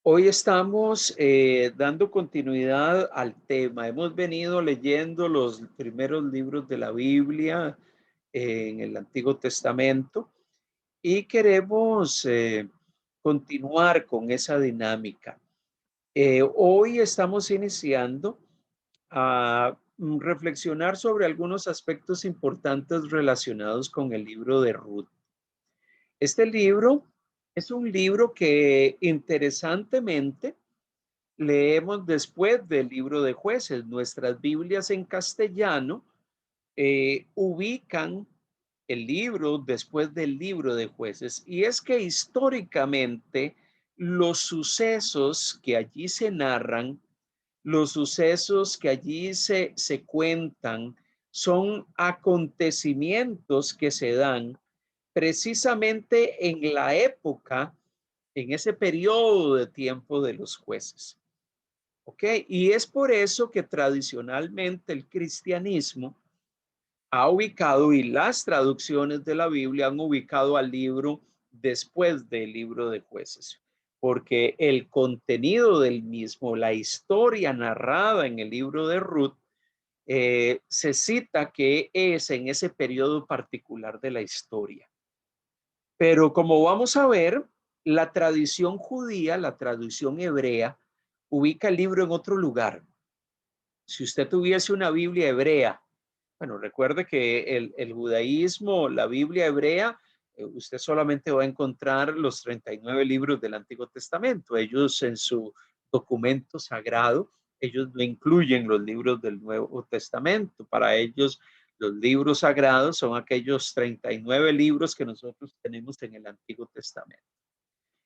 Hoy estamos dando continuidad al tema. Hemos venido leyendo los primeros libros de la Biblia en el Antiguo Testamento y queremos continuar con esa dinámica. Hoy estamos iniciando a reflexionar sobre algunos aspectos importantes relacionados con el libro de Ruth. Este libro es un libro que interesantemente leemos después del libro de Jueces. Nuestras Biblias en castellano ubican el libro después del libro de Jueces. Y es que históricamente los sucesos que allí se narran, los sucesos que allí se cuentan, son acontecimientos que se dan precisamente en la época, en ese periodo de tiempo de los jueces. ¿Ok? Y es por eso que tradicionalmente el cristianismo ha ubicado y las traducciones de la Biblia han ubicado al libro después del libro de Jueces, porque el contenido del mismo, la historia narrada en el libro de Ruth, se cita que es en ese periodo particular de la historia. Pero como vamos a ver, la tradición judía, la tradición hebrea, ubica el libro en otro lugar. Si usted tuviese una Biblia hebrea, bueno, recuerde que el judaísmo, la Biblia hebrea, usted solamente va a encontrar los 39 libros del Antiguo Testamento. Ellos en su documento sagrado, ellos no incluyen los libros del Nuevo Testamento. Para ellos, los libros sagrados son aquellos 39 libros que nosotros tenemos en el Antiguo Testamento.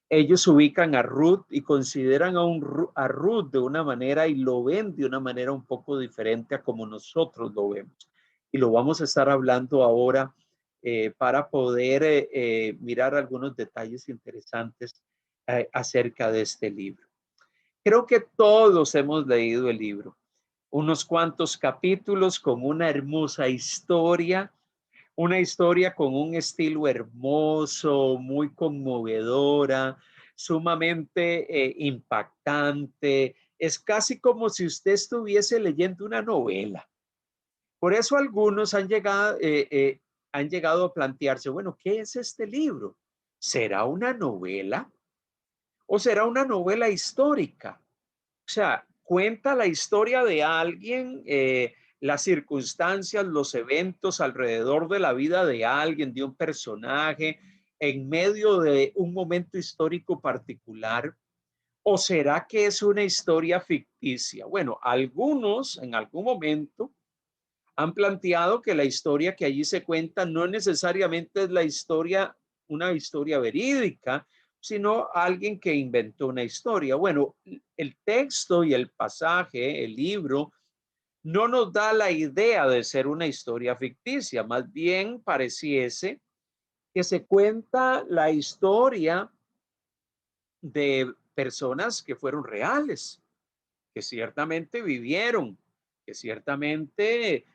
Ellos ubican a Ruth y consideran a Ruth de una manera y lo ven de una manera un poco diferente a como nosotros lo vemos. Y lo vamos a estar hablando ahora para poder mirar algunos detalles interesantes acerca de este libro. Creo que todos hemos leído el libro, unos cuantos capítulos con una hermosa historia, una historia con un estilo hermoso, muy conmovedora, sumamente impactante. Es casi como si usted estuviese leyendo una novela. Por eso algunos han llegado a plantearse, bueno, ¿qué es este libro? ¿Será una novela o será una novela histórica? O sea, cuenta la historia de alguien, las circunstancias, los eventos alrededor de la vida de alguien, de un personaje, en medio de un momento histórico particular. ¿O será que es una historia ficticia? Bueno, algunos en algún momento han planteado que la historia que allí se cuenta no necesariamente es la historia, una historia verídica, sino alguien que inventó una historia. Bueno, el texto y el pasaje, el libro, no nos da la idea de ser una historia ficticia, más bien pareciese que se cuenta la historia de personas que fueron reales, que ciertamente vivieron, que ciertamente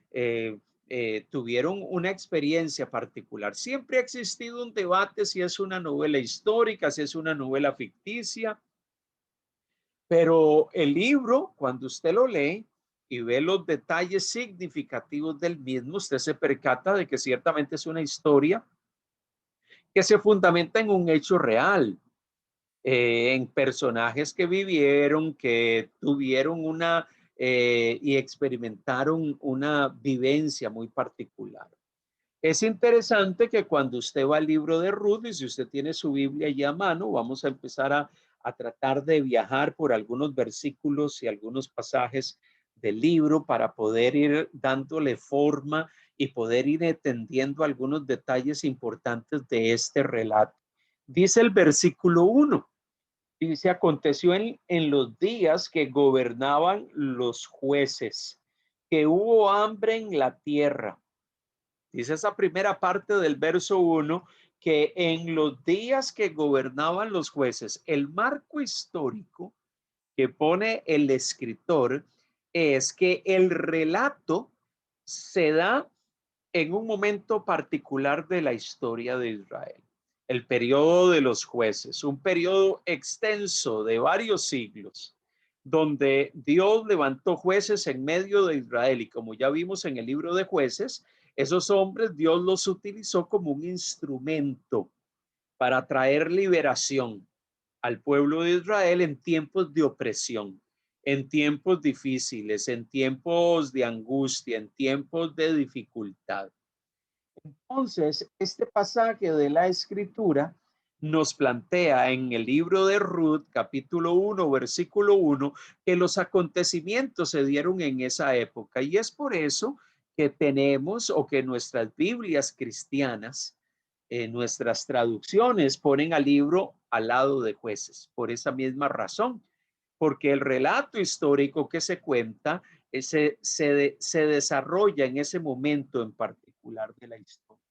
tuvieron una experiencia particular. Siempre ha existido un debate si es una novela histórica, si es una novela ficticia, pero el libro, cuando usted lo lee y ve los detalles significativos del mismo, usted se percata de que ciertamente es una historia que se fundamenta en un hecho real, en personajes que vivieron, que tuvieron una y experimentaron una vivencia muy particular. Es interesante que cuando usted va al libro de Ruth, y si usted tiene su Biblia allí a mano, vamos a empezar a tratar de viajar por algunos versículos y algunos pasajes del libro para poder ir dándole forma y poder ir entendiendo algunos detalles importantes de este relato. Dice el versículo 1. Dice, aconteció en los días que gobernaban los jueces, que hubo hambre en la tierra. Dice esa primera parte del verso 1, que en los días que gobernaban los jueces, el marco histórico que pone el escritor es que el relato se da en un momento particular de la historia de Israel. el periodo de los jueces, un periodo extenso de varios siglos, donde Dios levantó jueces en medio de Israel. Y como ya vimos en el libro de Jueces, esos hombres Dios los utilizó como un instrumento para traer liberación al pueblo de Israel en tiempos de opresión, en tiempos difíciles, en tiempos de angustia, en tiempos de dificultad. Entonces, este pasaje de la Escritura nos plantea en el libro de Ruth, capítulo 1, versículo 1, que los acontecimientos se dieron en esa época. Y es por eso que tenemos, o que nuestras Biblias cristianas, nuestras traducciones ponen al libro al lado de Jueces, por esa misma razón, porque el relato histórico que se cuenta se desarrolla en ese momento en particular de la historia.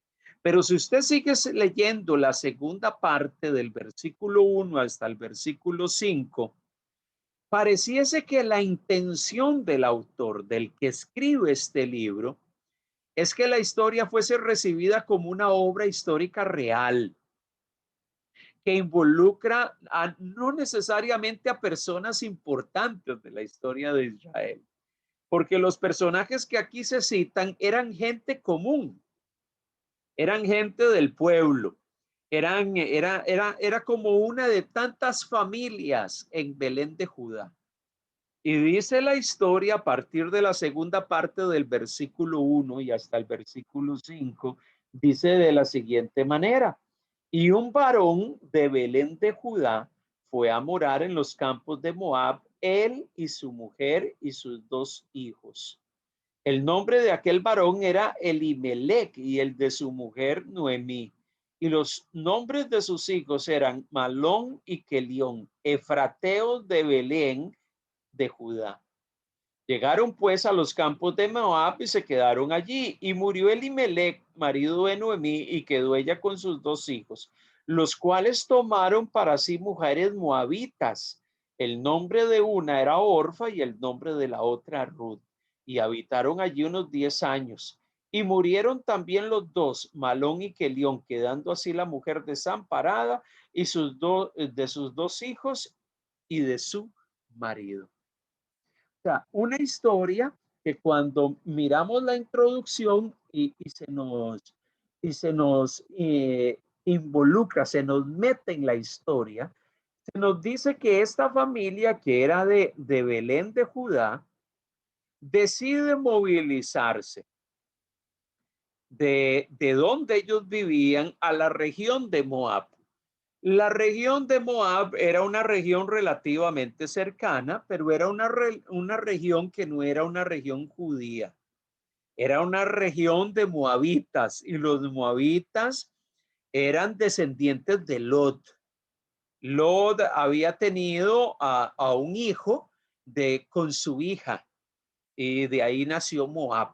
Pero si usted sigue leyendo la segunda parte del versículo 1 hasta el versículo 5, pareciese que la intención del autor, del que escribe este libro, es que la historia fuese recibida como una obra histórica real, que involucra no necesariamente a personas importantes de la historia de Israel, porque los personajes que aquí se citan eran gente común, eran gente del pueblo, era como una de tantas familias en Belén de Judá. Y dice la historia a partir de la segunda parte del versículo 1 y hasta el versículo 5, dice de la siguiente manera: y un varón de Belén de Judá fue a morar en los campos de Moab, él y su mujer y sus dos hijos. El nombre de aquel varón era Elimelec y el de su mujer Noemí. Y los nombres de sus hijos eran Malón y Kelión, efrateos de Belén de Judá. Llegaron pues a los campos de Moab y se quedaron allí. Y murió Elimelec, marido de Noemí, y quedó ella con sus dos hijos, los cuales tomaron para sí mujeres moabitas. El nombre de una era Orfa y el nombre de la otra Ruth. Y habitaron allí unos 10 años. Y murieron también los dos, Malón y Kelión, quedando así la mujer desamparada y de sus dos hijos y de su marido. Sea, una historia que cuando miramos la introducción y se nos involucra, se nos mete en la historia, se nos dice que esta familia que era de Belén de Judá decide movilizarse de donde ellos vivían a la región de Moab. La región de Moab era una región relativamente cercana, pero era una región que no era una región judía. Era una región de moabitas y los moabitas eran descendientes de Lot. Lot había tenido a un hijo con su hija y de ahí nació Moab.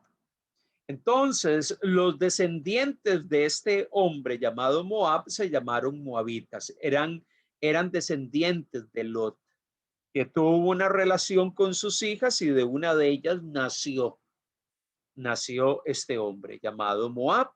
Entonces, los descendientes de este hombre llamado Moab se llamaron moabitas. Eran descendientes de Lot, que tuvo una relación con sus hijas y de una de ellas nació este hombre llamado Moab.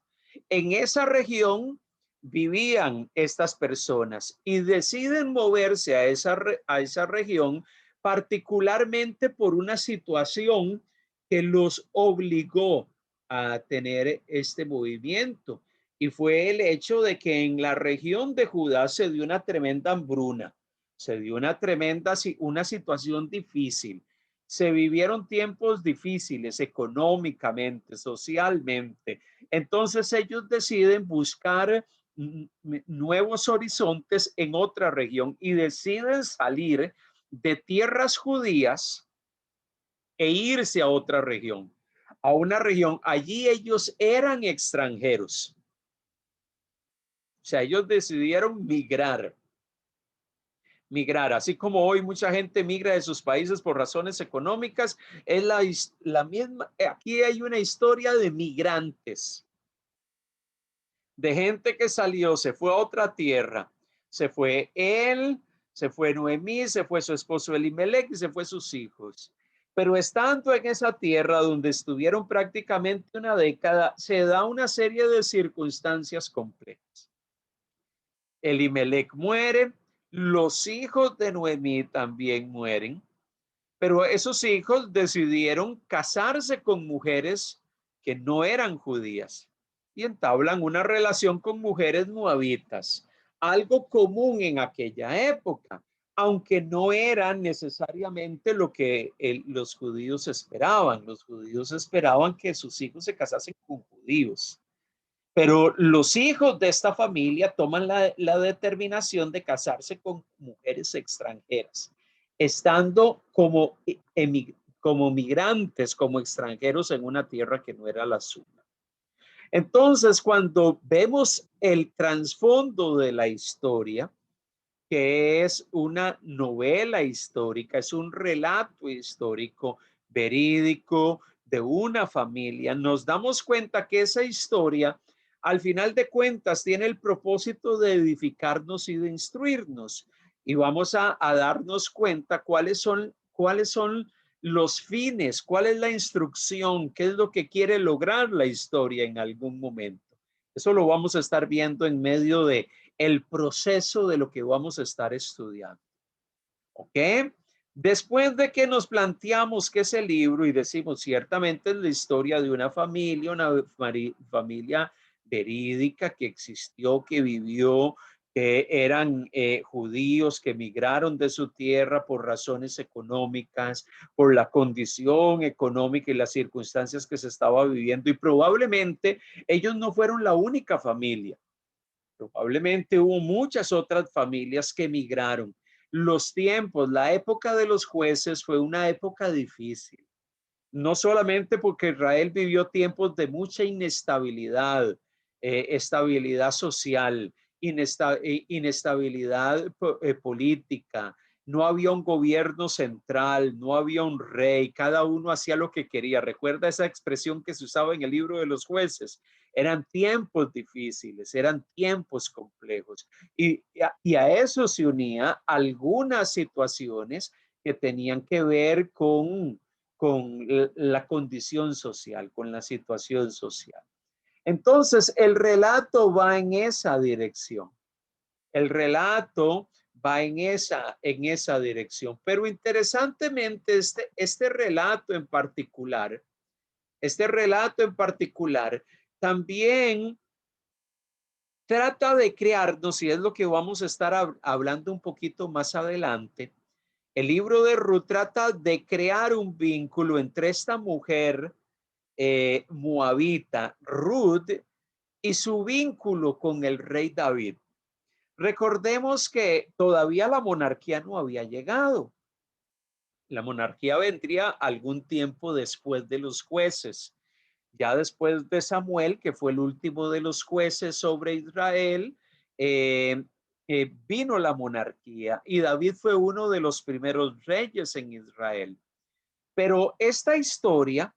En esa región vivían estas personas y deciden moverse a esa región, particularmente por una situación que los obligó a tener este movimiento. Y fue el hecho de que en la región de Judá se dio una tremenda hambruna, se dio una situación difícil. Se vivieron tiempos difíciles económicamente, socialmente. Entonces ellos deciden buscar nuevos horizontes en otra región y deciden salir de tierras judías e irse a otra región, a una región. Allí ellos eran extranjeros. O sea, ellos decidieron migrar, así como hoy mucha gente migra de sus países por razones económicas, es la misma, aquí hay una historia de migrantes, de gente que salió, se fue a otra tierra, se fue él, se fue Noemí, se fue su esposo Elimelec y se fue sus hijos. Pero estando en esa tierra donde estuvieron prácticamente una década, se da una serie de circunstancias complejas. Elimelec muere, los hijos de Noemí también mueren, pero esos hijos decidieron casarse con mujeres que no eran judías y entablan una relación con mujeres moabitas, algo común en aquella época, aunque no era necesariamente lo que los judíos esperaban. Los judíos esperaban que sus hijos se casasen con judíos. Pero los hijos de esta familia toman la determinación de casarse con mujeres extranjeras, estando como migrantes, como extranjeros en una tierra que no era la suya. Entonces, cuando vemos el trasfondo de la historia, que es una novela histórica, es un relato histórico verídico de una familia, nos damos cuenta que esa historia, al final de cuentas, tiene el propósito de edificarnos y de instruirnos. Y vamos a darnos cuenta cuáles son los fines, cuál es la instrucción, qué es lo que quiere lograr la historia en algún momento. Eso lo vamos a estar viendo en medio de el proceso de lo que vamos a estar estudiando. ¿Ok? Después de que nos planteamos qué es el libro y decimos ciertamente es la historia de una familia verídica que existió, que vivió, que eran judíos que emigraron de su tierra por razones económicas, por la condición económica y las circunstancias que se estaba viviendo. Y probablemente ellos no fueron la única familia. Probablemente hubo muchas otras familias que emigraron. Los tiempos, la época de los jueces fue una época difícil, no solamente porque Israel vivió tiempos de mucha inestabilidad, estabilidad social, inestabilidad política, no había un gobierno central, no había un rey, cada uno hacía lo que quería. Recuerda esa expresión que se usaba en el libro de los jueces. Eran tiempos difíciles, eran tiempos complejos. Y a eso se unía algunas situaciones que tenían que ver con la condición social, con la situación social. Entonces, el relato va en esa dirección. El relato va en esa dirección. Pero interesantemente, este relato en particular, también trata de crearnos, y es lo que vamos a estar hablando un poquito más adelante. El libro de Ruth trata de crear un vínculo entre esta mujer moabita, Ruth, y su vínculo con el rey David. Recordemos que todavía la monarquía no había llegado. La monarquía vendría algún tiempo después de los jueces. Ya después de Samuel, que fue el último de los jueces sobre Israel, vino la monarquía y David fue uno de los primeros reyes en Israel. Pero esta historia,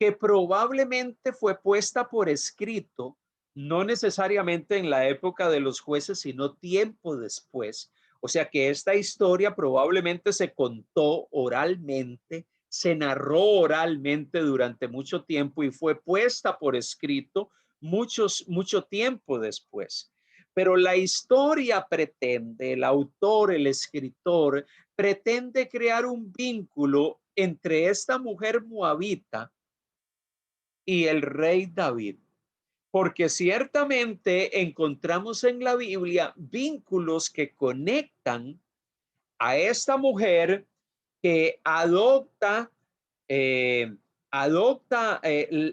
que probablemente fue puesta por escrito, no necesariamente en la época de los jueces, sino tiempo después. O sea que esta historia probablemente se contó oralmente, se narró oralmente durante mucho tiempo y fue puesta por escrito mucho tiempo después. Pero la historia pretende, el autor, el escritor, pretende crear un vínculo entre esta mujer moabita y el rey David, porque ciertamente encontramos en la Biblia vínculos que conectan a esta mujer que eh, adopta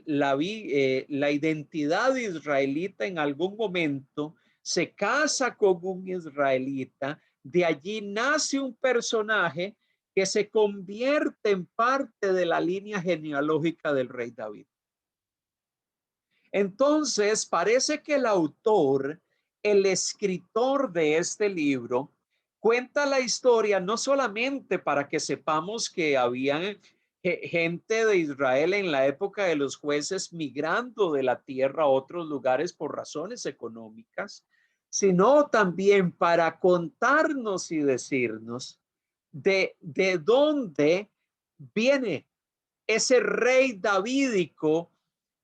la identidad israelita en algún momento, se casa con un israelita, de allí nace un personaje que se convierte en parte de la línea genealógica del rey David. Entonces, parece que el autor, el escritor de este libro, cuenta la historia no solamente para que sepamos que había gente de Israel en la época de los jueces migrando de la tierra a otros lugares por razones económicas, sino también para contarnos y decirnos de dónde viene ese rey davídico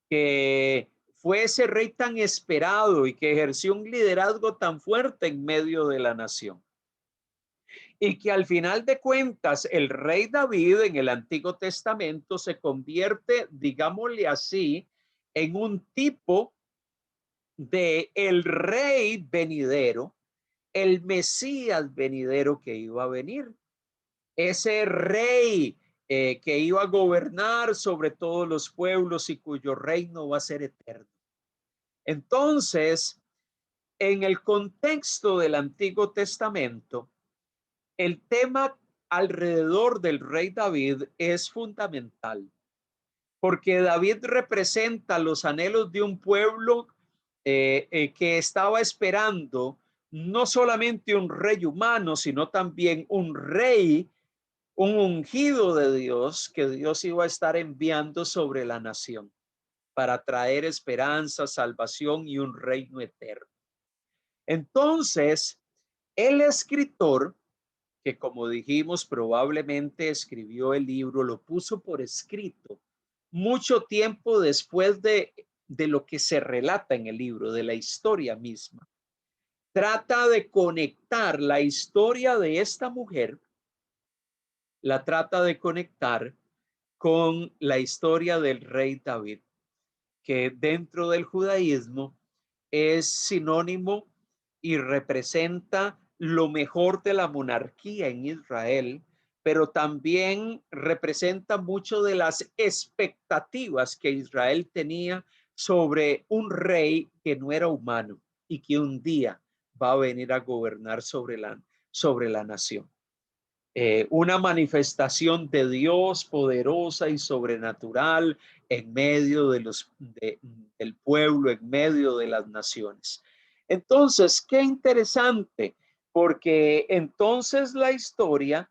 que fue ese rey tan esperado y que ejerció un liderazgo tan fuerte en medio de la nación. Y que al final de cuentas el rey David en el Antiguo Testamento se convierte, digámosle así, en un tipo de el rey venidero, el Mesías venidero que iba a venir. Ese rey que iba a gobernar sobre todos los pueblos y cuyo reino va a ser eterno. Entonces, en el contexto del Antiguo Testamento, el tema alrededor del rey David es fundamental, porque David representa los anhelos de un pueblo que estaba esperando no solamente un rey humano, sino también un rey, un ungido de Dios que Dios iba a estar enviando sobre la nación para traer esperanza, salvación y un reino eterno. Entonces, el escritor, que como dijimos probablemente escribió el libro, lo puso por escrito mucho tiempo después de lo que se relata en el libro, de la historia misma. Trata de conectar la historia de esta mujer, la trata de conectar con la historia del rey David, que dentro del judaísmo es sinónimo y representa lo mejor de la monarquía en Israel, pero también representa mucho de las expectativas que Israel tenía sobre un rey que no era humano y que un día va a venir a gobernar sobre la nación. Una manifestación de Dios poderosa y sobrenatural en medio del pueblo, en medio de las naciones. Entonces, qué interesante, porque entonces la historia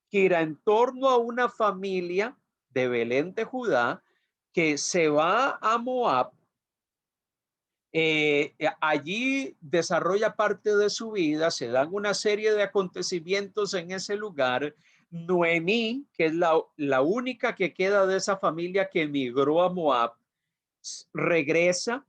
gira en torno a una familia de Belén de Judá que se va a Moab. Allí desarrolla parte de su vida, se dan una serie de acontecimientos en ese lugar. Noemí, que es la única que queda de esa familia que emigró a Moab, regresa,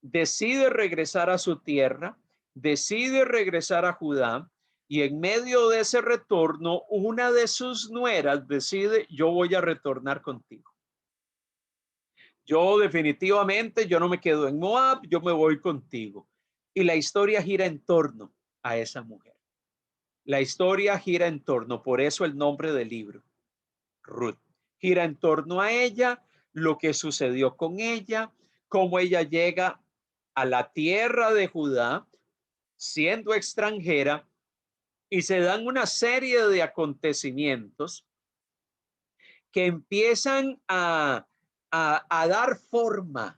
decide regresar a su tierra, decide regresar a Judá, y en medio de ese retorno, una de sus nueras decide: yo voy a retornar contigo. Yo definitivamente, yo no me quedo en Moab, yo me voy contigo. Y la historia gira en torno a esa mujer. La historia gira en torno, por eso el nombre del libro, Ruth. Gira en torno a ella, lo que sucedió con ella, cómo ella llega a la tierra de Judá siendo extranjera, y se dan una serie de acontecimientos que empiezan a dar forma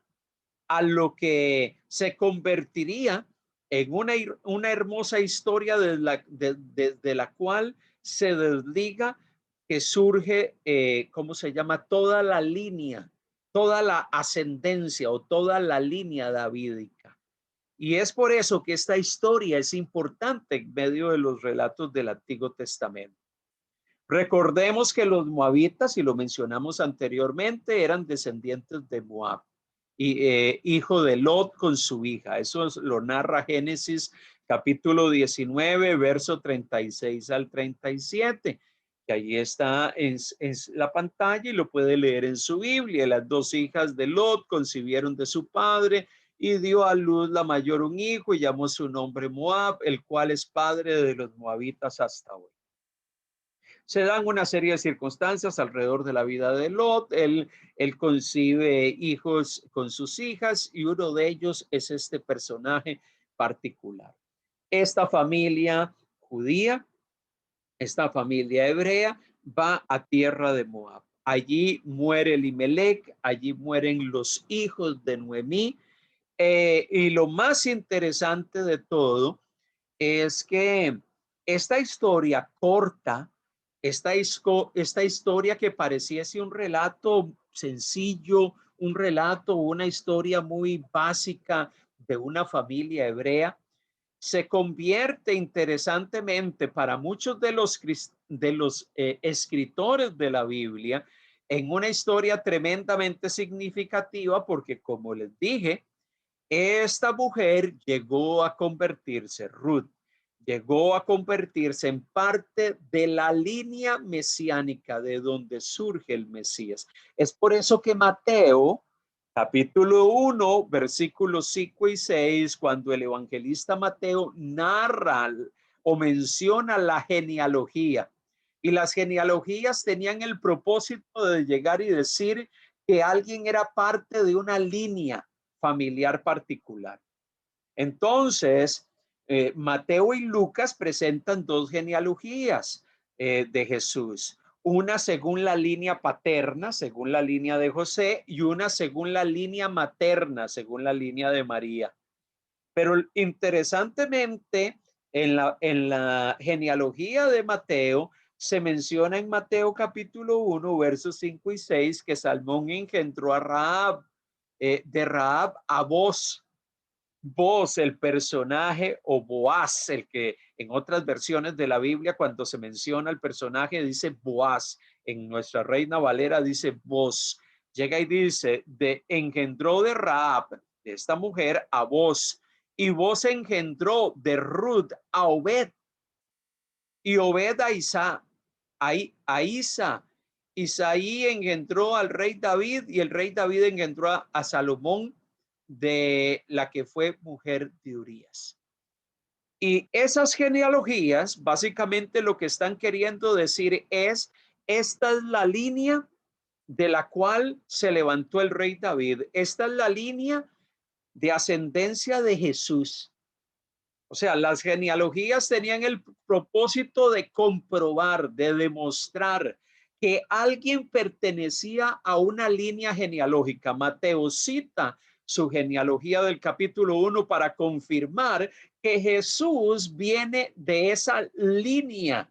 a lo que se convertiría en una hermosa historia de la cual se desliga, que surge, ¿cómo se llama? Toda la línea, toda la ascendencia o toda la línea davídica. Y es por eso que esta historia es importante en medio de los relatos del Antiguo Testamento. Recordemos que los moabitas, y lo mencionamos anteriormente, eran descendientes de Moab y hijo de Lot con su hija. Eso lo narra Génesis capítulo 19, verso 36 al 37, que allí está en la pantalla y lo puede leer en su Biblia. Las dos hijas de Lot concibieron de su padre y dio a luz la mayor un hijo y llamó su nombre Moab, el cual es padre de los moabitas hasta hoy. Se dan una serie de circunstancias alrededor de la vida de Lot. Él concibe hijos con sus hijas y uno de ellos es este personaje particular. Esta familia judía, esta familia hebrea, va a tierra de Moab. Allí muere Elimelech, allí mueren los hijos de Noemí. Y lo más interesante de todo es que esta historia corta, esta historia que pareciese un relato sencillo, un relato, una historia muy básica de una familia hebrea, se convierte interesantemente para muchos de los escritores de la Biblia en una historia tremendamente significativa, porque como les dije, Esta mujer llegó a convertirse, Ruth, llegó a convertirse en parte de la línea mesiánica de donde surge el Mesías. Es por eso que Mateo, capítulo 1, versículos 5 y 6, cuando el evangelista Mateo narra o menciona la genealogía, y las genealogías tenían el propósito de llegar y decir que alguien era parte de una línea familiar particular. Entonces, Mateo y Lucas presentan dos genealogías de Jesús. Una según la línea paterna, según la línea de José, y una según la línea materna, según la línea de María. Pero interesantemente, en la genealogía de Mateo, se menciona en Mateo capítulo 1, versos 5 y 6, que Salmón engendró a Rahab, de Rahab a Boz. Boz, el personaje, o Boaz, el que en otras versiones de la Biblia, cuando se menciona el personaje, dice Boaz. En nuestra Reina Valera dice Boz. Llega y dice, engendró de Rahab, de esta mujer, a Boz. Y Boz engendró de Ruth a Obed. Y Obed a Isa. A Isa. Isaí engendró al rey David, y el rey David engendró a Salomón, de la que fue mujer de Urías. Y esas genealogías básicamente lo que están queriendo decir es, esta es la línea de la cual se levantó el rey David, esta es la línea de ascendencia de Jesús. O sea, las genealogías tenían el propósito de comprobar, de demostrar que alguien pertenecía a una línea genealógica. Mateo cita su genealogía del capítulo 1 para confirmar que Jesús viene de esa línea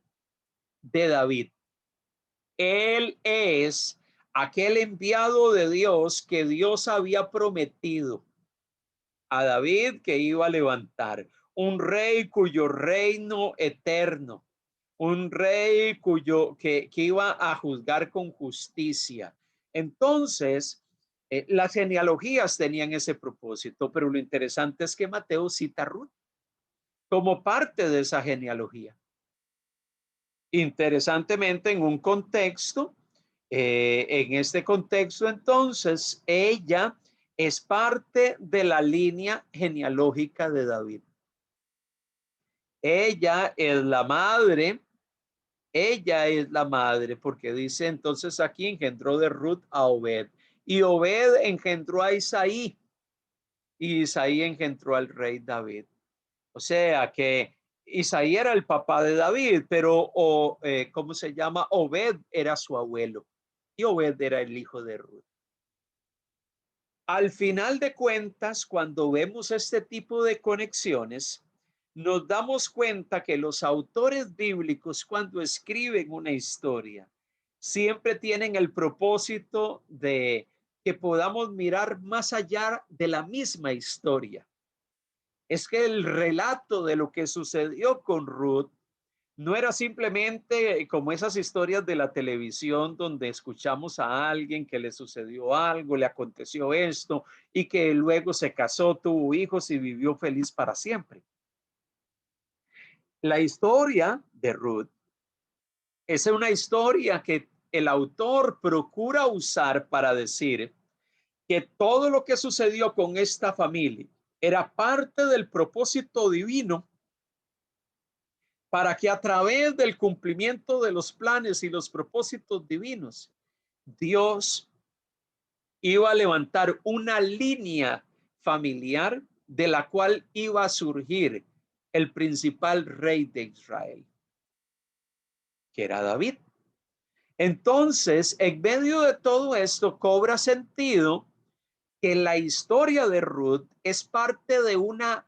de David. Él es aquel enviado de Dios que Dios había prometido a David que iba a levantar, un rey cuyo reino eterno, un rey que iba a juzgar con justicia. Entonces, las genealogías tenían ese propósito, pero lo interesante es que Mateo cita a Ruth como parte de esa genealogía. Interesantemente, en un contexto, en este contexto, entonces, ella es parte de la línea genealógica de David. Ella es la madre, porque dice entonces aquí engendró de Ruth a Obed, y Obed engendró a Isaí, y Isaí engendró al rey David. O sea que Isaí era el papá de David, pero ¿cómo se llama? Obed era su abuelo, y Obed era el hijo de Ruth. Al final de cuentas, cuando vemos este tipo de conexiones, nos damos cuenta que los autores bíblicos, cuando escriben una historia, siempre tienen el propósito de que podamos mirar más allá de la misma historia. Es que el relato de lo que sucedió con Ruth no era simplemente como esas historias de la televisión donde escuchamos a alguien que le sucedió algo, le aconteció esto y que luego se casó, tuvo hijos y vivió feliz para siempre. La historia de Ruth es una historia que el autor procura usar para decir que todo lo que sucedió con esta familia era parte del propósito divino para que a través del cumplimiento de los planes y los propósitos divinos, Dios iba a levantar una línea familiar de la cual iba a surgir el principal rey de Israel, que era David. Entonces, en medio de todo esto, cobra sentido que la historia de Ruth es parte de una,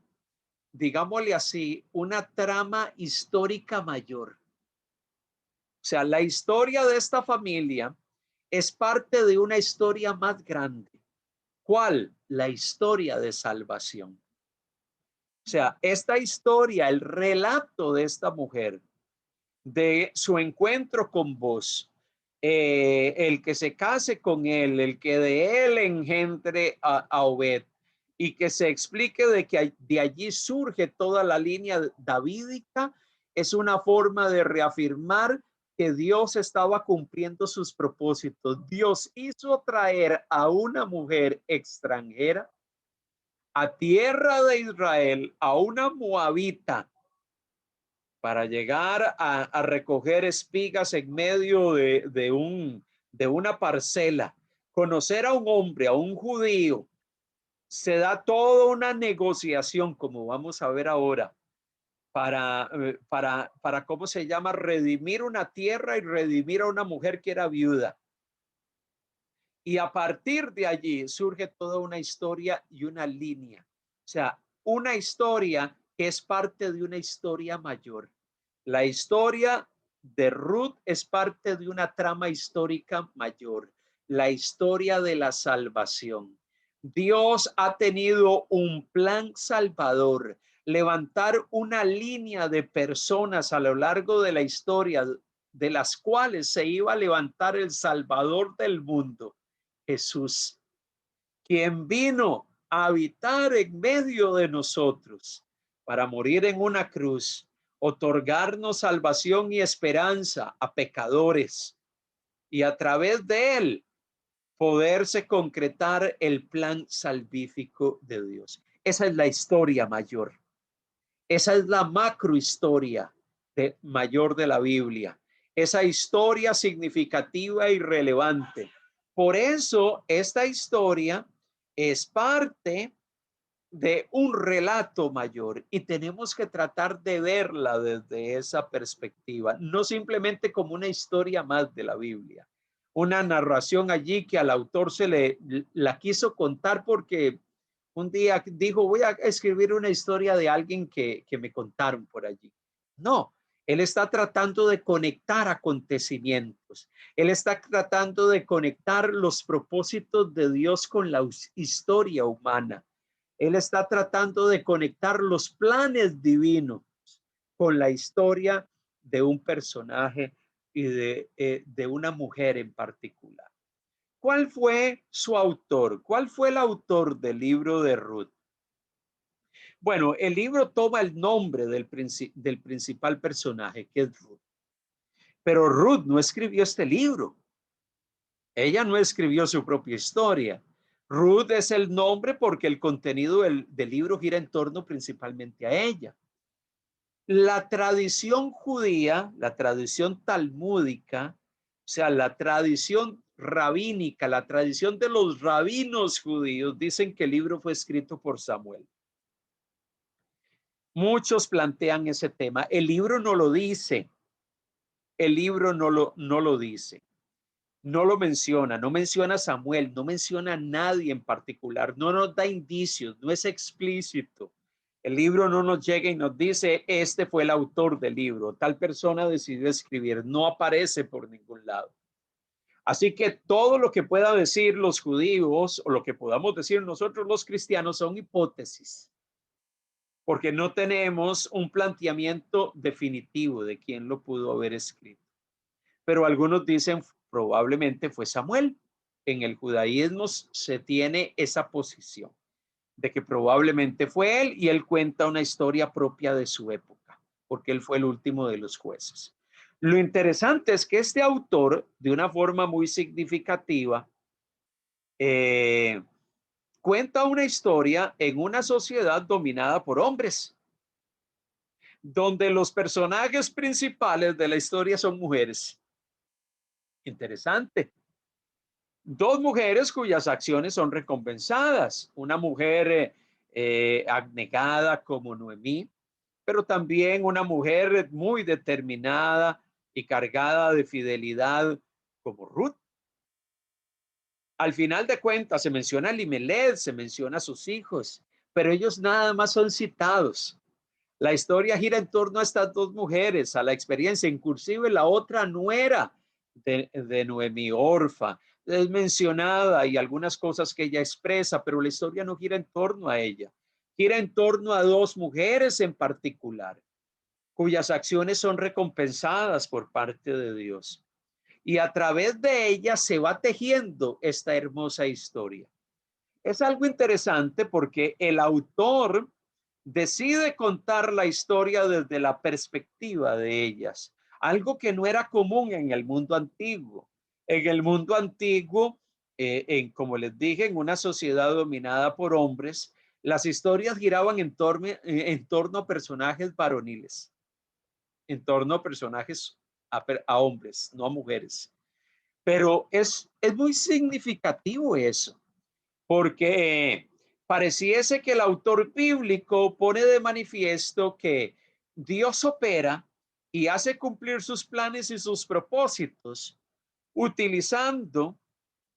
digámosle así, una trama histórica mayor. O sea, la historia de esta familia es parte de una historia más grande. ¿Cuál? La historia de salvación. O sea, esta historia, el relato de esta mujer, de su encuentro con vos, el que se case con él, el que de él engendre a Obed, y que se explique de que de allí surge toda la línea davídica, es una forma de reafirmar que Dios estaba cumpliendo sus propósitos. Dios hizo traer a una mujer extranjera a tierra de Israel, a una moabita, para llegar a recoger espigas en medio de una parcela, conocer a un hombre, a un judío. Se da toda una negociación, como vamos a ver ahora, para ¿cómo se llama? Redimir una tierra y redimir a una mujer que era viuda. Y a partir de allí surge toda una historia y una línea. O sea, una historia que es parte de una historia mayor. La historia de Ruth es parte de una trama histórica mayor. La historia de la salvación. Dios ha tenido un plan salvador. Levantar una línea de personas a lo largo de la historia de las cuales se iba a levantar el Salvador del mundo. Jesús, quien vino a habitar en medio de nosotros para morir en una cruz, otorgarnos salvación y esperanza a pecadores y a través de él poderse concretar el plan salvífico de Dios. Esa es la historia mayor. Esa es la macrohistoria mayor de la Biblia. Esa historia significativa y relevante. Por eso esta historia es parte de un relato mayor y tenemos que tratar de verla desde esa perspectiva, no simplemente como una historia más de la Biblia, una narración allí que al autor la quiso contar porque un día dijo, voy a escribir una historia de alguien que me contaron por allí. No, él está tratando de conectar acontecimientos. Él está tratando de conectar los propósitos de Dios con la historia humana. Él está tratando de conectar los planes divinos con la historia de un personaje y de una mujer en particular. ¿Cuál fue su autor? ¿Cuál fue el autor del libro de Ruth? Bueno, el libro toma el nombre del principal personaje, que es Ruth. Pero Ruth no escribió este libro. Ella no escribió su propia historia. Ruth es el nombre porque el contenido del libro gira en torno principalmente a ella. La tradición judía, la tradición talmúdica, o sea, la tradición rabínica, la tradición de los rabinos judíos, dicen que el libro fue escrito por Samuel. Muchos plantean ese tema. El libro no lo dice. El libro no lo dice. No lo menciona, no menciona a Samuel, no menciona a nadie en particular, no nos da indicios, no es explícito. El libro no nos llega y nos dice, este fue el autor del libro, tal persona decidió escribir, no aparece por ningún lado. Así que todo lo que pueda decir los judíos o lo que podamos decir nosotros los cristianos son hipótesis, porque no tenemos un planteamiento definitivo de quién lo pudo haber escrito. Pero algunos dicen probablemente fue Samuel. En el judaísmo se tiene esa posición de que probablemente fue él y él cuenta una historia propia de su época, porque él fue el último de los jueces. Lo interesante es que este autor, de una forma muy significativa, cuenta una historia en una sociedad dominada por hombres, donde los personajes principales de la historia son mujeres. Interesante. Dos mujeres cuyas acciones son recompensadas. Una mujer abnegada como Noemí, pero también una mujer muy determinada y cargada de fidelidad como Ruth. Al final de cuentas se menciona a Elimelech, se menciona a sus hijos, pero ellos nada más son citados. La historia gira en torno a estas dos mujeres, a la experiencia, inclusive la otra nuera de Noemí, Orfa, es mencionada y algunas cosas que ella expresa, pero la historia no gira en torno a ella, gira en torno a dos mujeres en particular, cuyas acciones son recompensadas por parte de Dios. Y a través de ella se va tejiendo esta hermosa historia. Es algo interesante porque el autor decide contar la historia desde la perspectiva de ellas, algo que no era común en el mundo antiguo. En el mundo antiguo, como les dije, en una sociedad dominada por hombres, las historias giraban en torno a personajes varoniles, en torno a personajes a hombres, no a mujeres. Pero es muy significativo eso, porque pareciese que el autor bíblico pone de manifiesto que Dios opera y hace cumplir sus planes y sus propósitos, utilizando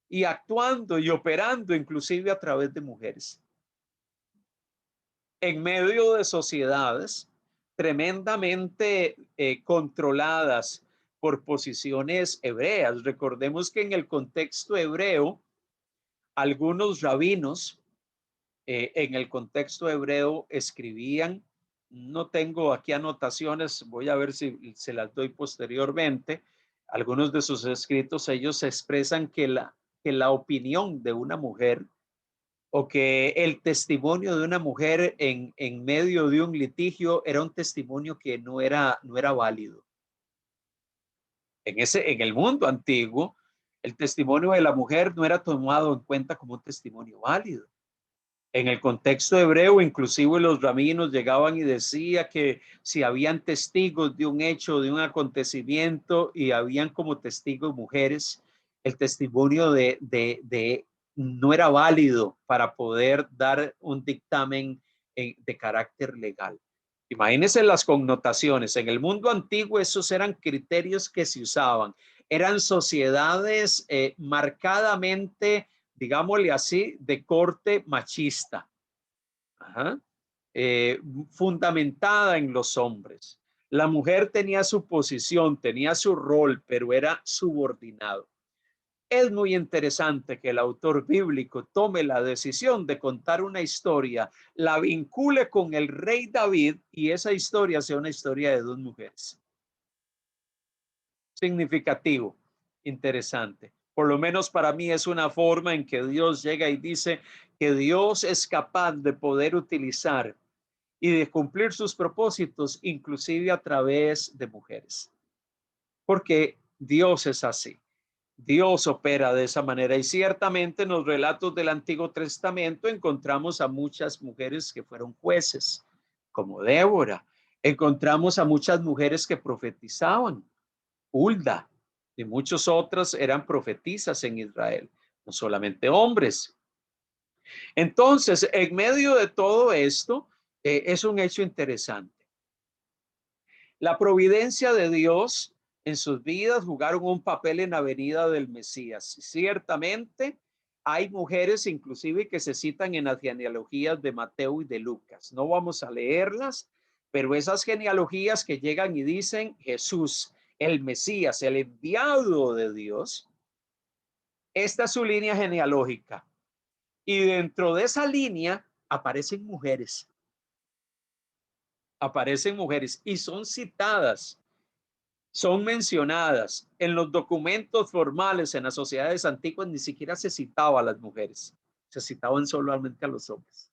y actuando y operando inclusive a través de mujeres. En medio de sociedades tremendamente controladas por posiciones hebreas. Recordemos que en el contexto hebreo, algunos rabinos en el contexto hebreo escribían, no tengo aquí anotaciones, voy a ver si se las doy posteriormente. Algunos de sus escritos, ellos expresan que la opinión de una mujer o que el testimonio de una mujer en medio de un litigio era un testimonio que no era válido. En el mundo antiguo, el testimonio de la mujer no era tomado en cuenta como un testimonio válido. En el contexto hebreo, inclusive los rabinos llegaban y decía que si habían testigos de un hecho, de un acontecimiento y habían como testigos mujeres, el testimonio de no era válido para poder dar un dictamen de carácter legal. Imagínense las connotaciones. En el mundo antiguo esos eran criterios que se usaban. Eran sociedades marcadamente, digámosle así, de corte machista. Ajá. Eh, Fundamentada en los hombres. La mujer tenía su posición, tenía su rol, pero era subordinado. Es muy interesante que el autor bíblico tome la decisión de contar una historia, la vincule con el rey David y esa historia sea una historia de dos mujeres. Significativo, interesante. Por lo menos para mí es una forma en que Dios llega y dice que Dios es capaz de poder utilizar y de cumplir sus propósitos, inclusive a través de mujeres. Porque Dios es así. Dios opera de esa manera y ciertamente en los relatos del Antiguo Testamento encontramos a muchas mujeres que fueron jueces, como Débora. Encontramos a muchas mujeres que profetizaban, Hulda, y muchos otros eran profetisas en Israel, no solamente hombres. Entonces, en medio de todo esto, es un hecho interesante. La providencia de Dios en sus vidas jugaron un papel en la venida del Mesías. Ciertamente hay mujeres inclusive que se citan en las genealogías de Mateo y de Lucas. No vamos a leerlas, pero esas genealogías que llegan y dicen Jesús, el Mesías, el enviado de Dios, esta es su línea genealógica. Y dentro de esa línea aparecen mujeres y son citadas, son mencionadas en los documentos formales en las sociedades antiguas. Ni siquiera se citaba a las mujeres, se citaban solamente a los hombres.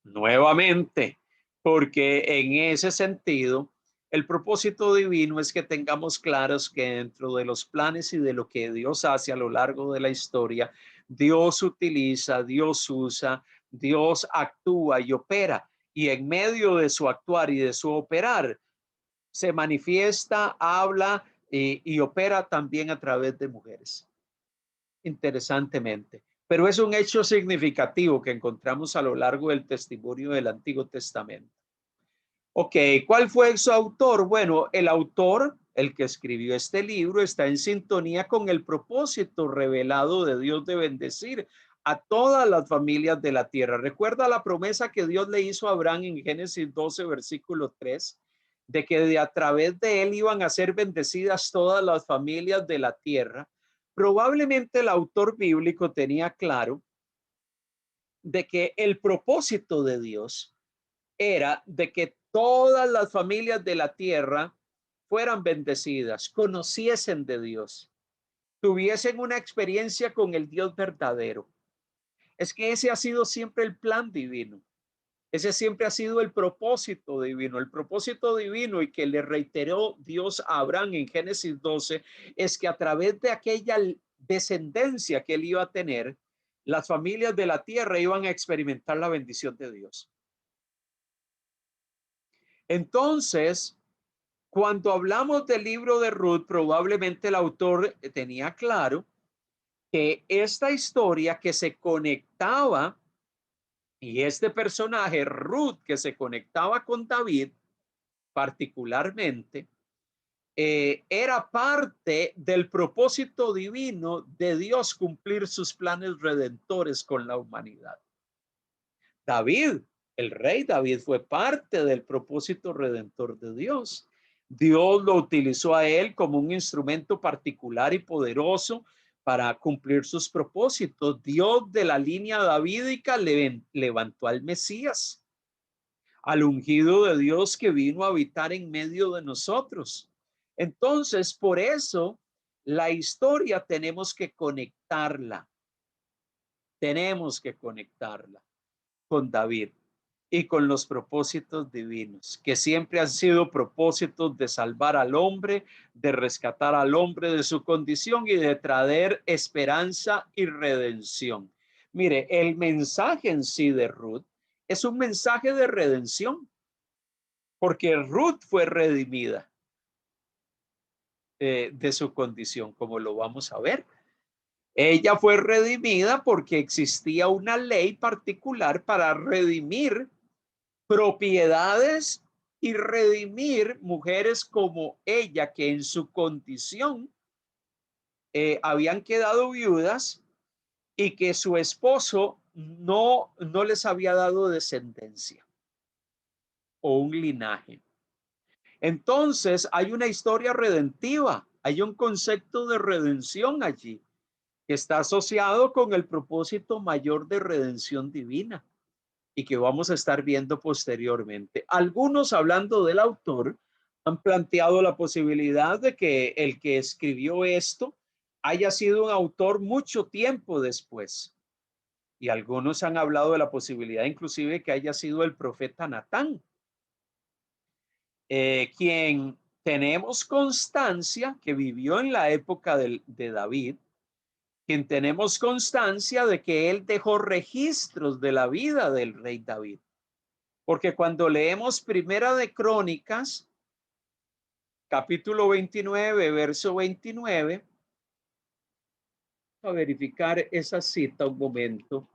Nuevamente, porque en ese sentido, el propósito divino es que tengamos claros que dentro de los planes y de lo que Dios hace a lo largo de la historia, Dios utiliza, Dios usa, Dios actúa y opera. Y en medio de su actuar y de su operar, se manifiesta, habla y opera también a través de mujeres, interesantemente. Pero es un hecho significativo que encontramos a lo largo del testimonio del Antiguo Testamento. Ok, ¿cuál fue su autor? Bueno, el autor, el que escribió este libro, está en sintonía con el propósito revelado de Dios de bendecir a todas las familias de la tierra. Recuerda la promesa que Dios le hizo a Abraham en Génesis 12, versículo 3, de que a través de él iban a ser bendecidas todas las familias de la tierra. Probablemente el autor bíblico tenía claro de que el propósito de Dios era de que todas las familias de la tierra fueran bendecidas, conociesen de Dios, tuviesen una experiencia con el Dios verdadero. Es que ese ha sido siempre el plan divino. Ese siempre ha sido el propósito divino. El propósito divino y que le reiteró Dios a Abraham en Génesis 12 es que a través de aquella descendencia que él iba a tener, las familias de la tierra iban a experimentar la bendición de Dios. Entonces, cuando hablamos del libro de Ruth, probablemente el autor tenía claro que esta historia que se conectaba y este personaje, Ruth, que se conectaba con David particularmente, era parte del propósito divino de Dios cumplir sus planes redentores con la humanidad. David, el rey David, fue parte del propósito redentor de Dios. Dios lo utilizó a él como un instrumento particular y poderoso para cumplir sus propósitos. Dios de la línea davídica levantó al Mesías, al ungido de Dios que vino a habitar en medio de nosotros. Entonces, por eso, la historia tenemos que conectarla con David y con los propósitos divinos, que siempre han sido propósitos de salvar al hombre, de rescatar al hombre de su condición y de traer esperanza y redención. Mire, el mensaje en sí de Ruth es un mensaje de redención, porque Ruth fue redimida de su condición, como lo vamos a ver. Ella fue redimida porque existía una ley particular para redimir propiedades y redimir mujeres como ella que en su condición habían quedado viudas y que su esposo no les había dado descendencia o un linaje. Entonces hay una historia redentiva, hay un concepto de redención allí que está asociado con el propósito mayor de redención divina y que vamos a estar viendo posteriormente. Algunos, hablando del autor, han planteado la posibilidad de que el que escribió esto haya sido un autor mucho tiempo después. Y algunos han hablado de la posibilidad inclusive que haya sido el profeta Natán, quien tenemos constancia que vivió en la época de David, quien tenemos constancia de que él dejó registros de la vida del rey David. Porque cuando leemos Primera de Crónicas, capítulo 29, verso 29, a verificar esa cita un momento,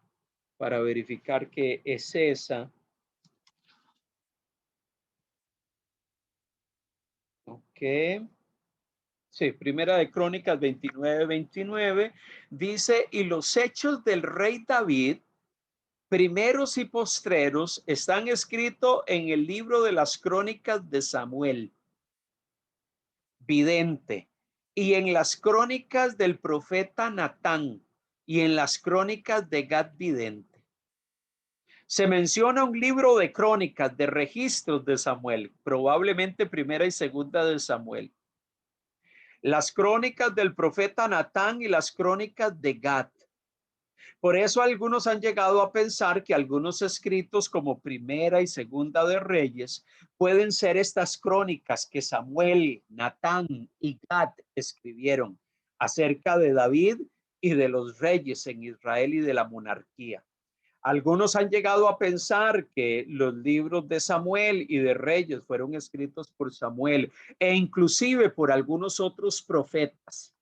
para verificar que es esa. Ok. Sí, Primera de Crónicas 29, 29, dice, y los hechos del rey David, primeros y postreros, están escritos en el libro de las crónicas de Samuel, vidente, y en las crónicas del profeta Natán, y en las crónicas de Gad, vidente. Se menciona un libro de crónicas, de registros de Samuel, probablemente primera y segunda de Samuel. Las crónicas del profeta Natán y las crónicas de Gad. Por eso algunos han llegado a pensar que algunos escritos como Primera y Segunda de Reyes pueden ser estas crónicas que Samuel, Natán y Gad escribieron acerca de David y de los reyes en Israel y de la monarquía. Algunos han llegado a pensar que los libros de Samuel y de Reyes fueron escritos por Samuel e inclusive por algunos otros profetas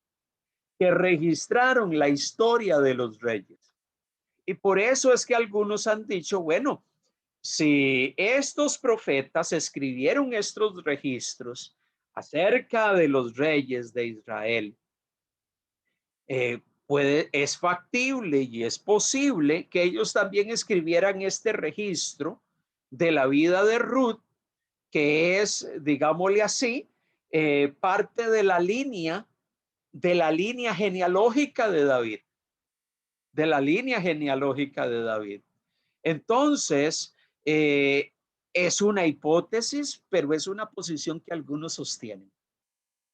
que registraron la historia de los reyes. Y por eso es que algunos han dicho, bueno, si estos profetas escribieron estos registros acerca de los reyes de Israel, es factible y es posible que ellos también escribieran este registro de la vida de Ruth, que es, digámosle así, parte de la línea genealógica de David, de la línea genealógica de David. Entonces, es una hipótesis, pero es una posición que algunos sostienen,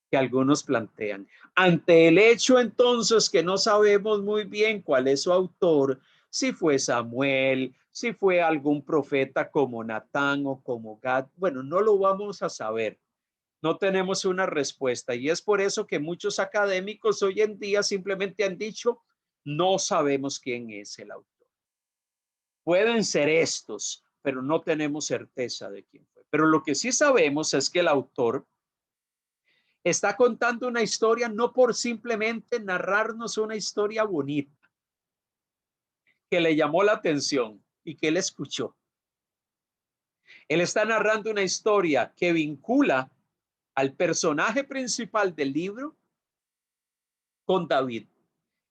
que algunos plantean. Ante el hecho entonces que no sabemos muy bien cuál es su autor, si fue Samuel, si fue algún profeta como Natán o como Gad. Bueno, no lo vamos a saber. No tenemos una respuesta y es por eso que muchos académicos hoy en día simplemente han dicho, no sabemos quién es el autor. Pueden ser estos, pero no tenemos certeza de quién fue. Pero lo que sí sabemos es que el autor está contando una historia no por simplemente narrarnos una historia bonita que le llamó la atención y que él escuchó. Él está narrando una historia que vincula al personaje principal del libro con David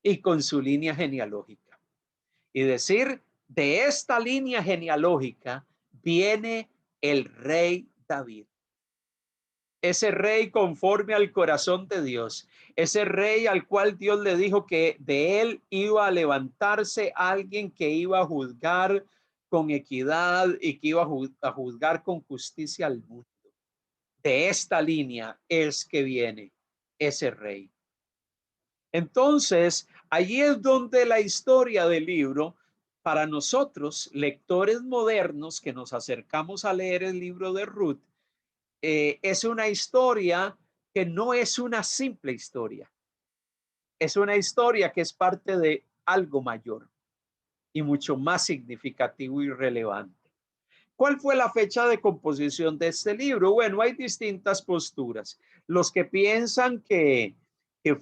y con su línea genealógica. Y decir, de esta línea genealógica viene el rey David. Ese rey conforme al corazón de Dios, ese rey al cual Dios le dijo que de él iba a levantarse alguien que iba a juzgar con equidad y que iba a juzgar con justicia al mundo. De esta línea es que viene ese rey. Entonces, allí es donde la historia del libro, para nosotros, lectores modernos que nos acercamos a leer el libro de Ruth, es una historia que no es una simple historia. Es una historia que es parte de algo mayor y mucho más significativo y relevante. ¿Cuál fue la fecha de composición de este libro? Bueno, hay distintas posturas. Los que piensan que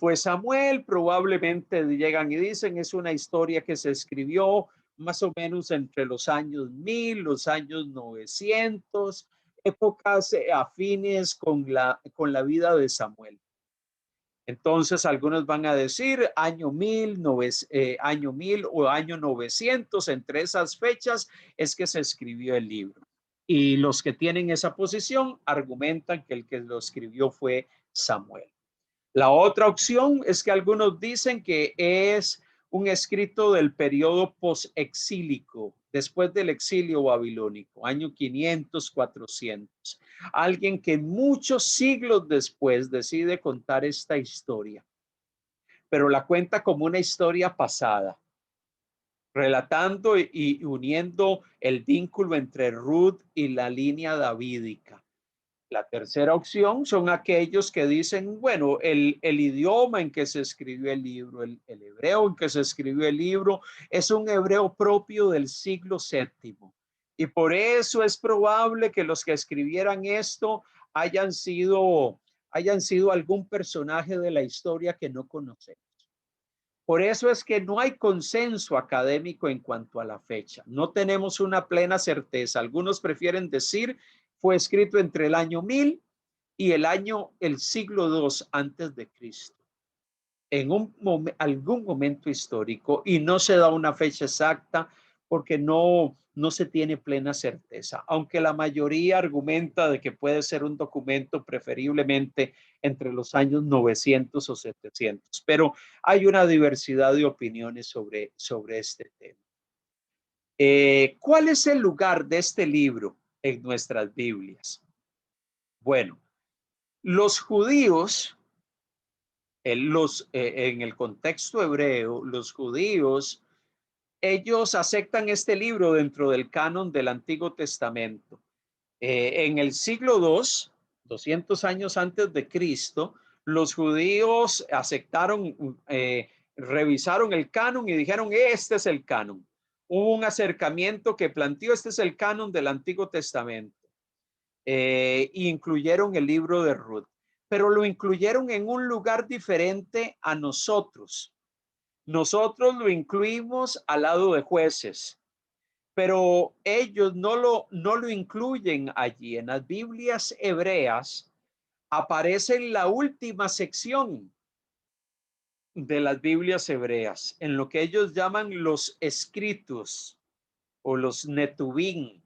fue Samuel, probablemente llegan y dicen es una historia que se escribió más o menos entre los años 1000, los años 900, épocas afines con la vida de Samuel. Entonces, algunos van a decir año 1000, año 1000 o año 900, entre esas fechas es que se escribió el libro. Y los que tienen esa posición argumentan que el que lo escribió fue Samuel. La otra opción es que algunos dicen que es un escrito del periodo posexílico, después del exilio babilónico, año 500, 400. Alguien que muchos siglos después decide contar esta historia, pero la cuenta como una historia pasada, relatando y uniendo el vínculo entre Ruth y la línea davídica. La tercera opción son aquellos que dicen, bueno, el idioma en que se escribió el libro, el hebreo en que se escribió el libro, es un hebreo propio del siglo séptimo. Y por eso es probable que los que escribieran esto hayan sido algún personaje de la historia que no conocemos. Por eso es que no hay consenso académico en cuanto a la fecha. No tenemos una plena certeza. Algunos prefieren decir fue escrito entre el año 1000 y el siglo II antes de Cristo, en algún momento histórico, y no se da una fecha exacta porque no se tiene plena certeza, aunque la mayoría argumenta de que puede ser un documento preferiblemente entre los años 900 o 700, pero hay una diversidad de opiniones sobre este tema. ¿Cuál es el lugar de este libro en nuestras Biblias? Bueno, los judíos, en el contexto hebreo, los judíos, ellos aceptan este libro dentro del canon del Antiguo Testamento. En el siglo II, 200 años antes de Cristo, los judíos aceptaron, revisaron el canon y dijeron, este es el canon. Hubo un acercamiento que planteó, este es el canon del Antiguo Testamento. Incluyeron el libro de Ruth, pero lo incluyeron en un lugar diferente a nosotros. Nosotros lo incluimos al lado de Jueces, pero ellos no lo incluyen allí. En las Biblias hebreas aparece en la última sección de las Biblias hebreas, en lo que ellos llaman los escritos o los netubim,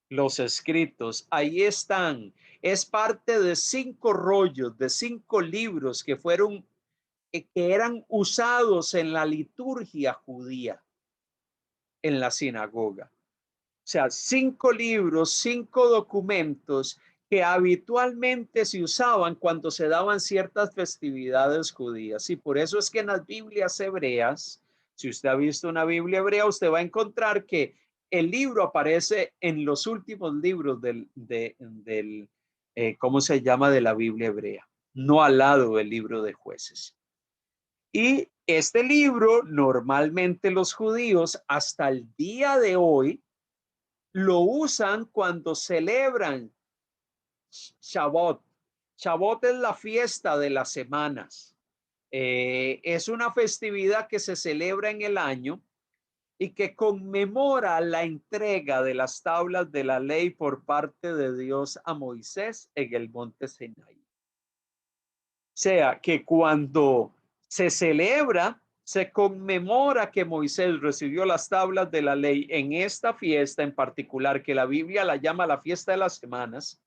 los escritos. Ahí están. Es parte de 5 rollos, de 5 libros que eran usados en la liturgia judía, en la sinagoga. O sea, 5 libros, 5 documentos que habitualmente se usaban cuando se daban ciertas festividades judías. Y por eso es que en las Biblias hebreas Si usted ha visto una Biblia hebrea, usted va a encontrar que el libro aparece en los últimos libros ¿cómo se llama? De la Biblia hebrea, no al lado del libro de Jueces. Y este libro, normalmente los judíos hasta el día de hoy lo usan cuando celebran Shabbat. Shabbat es la fiesta de las semanas. Es una festividad que se celebra en el año y que conmemora la entrega de las tablas de la ley por parte de Dios a Moisés en el monte Sinaí. O sea, que cuando se celebra, se conmemora que Moisés recibió las tablas de la ley en esta fiesta en particular, que la Biblia la llama la fiesta de las semanas,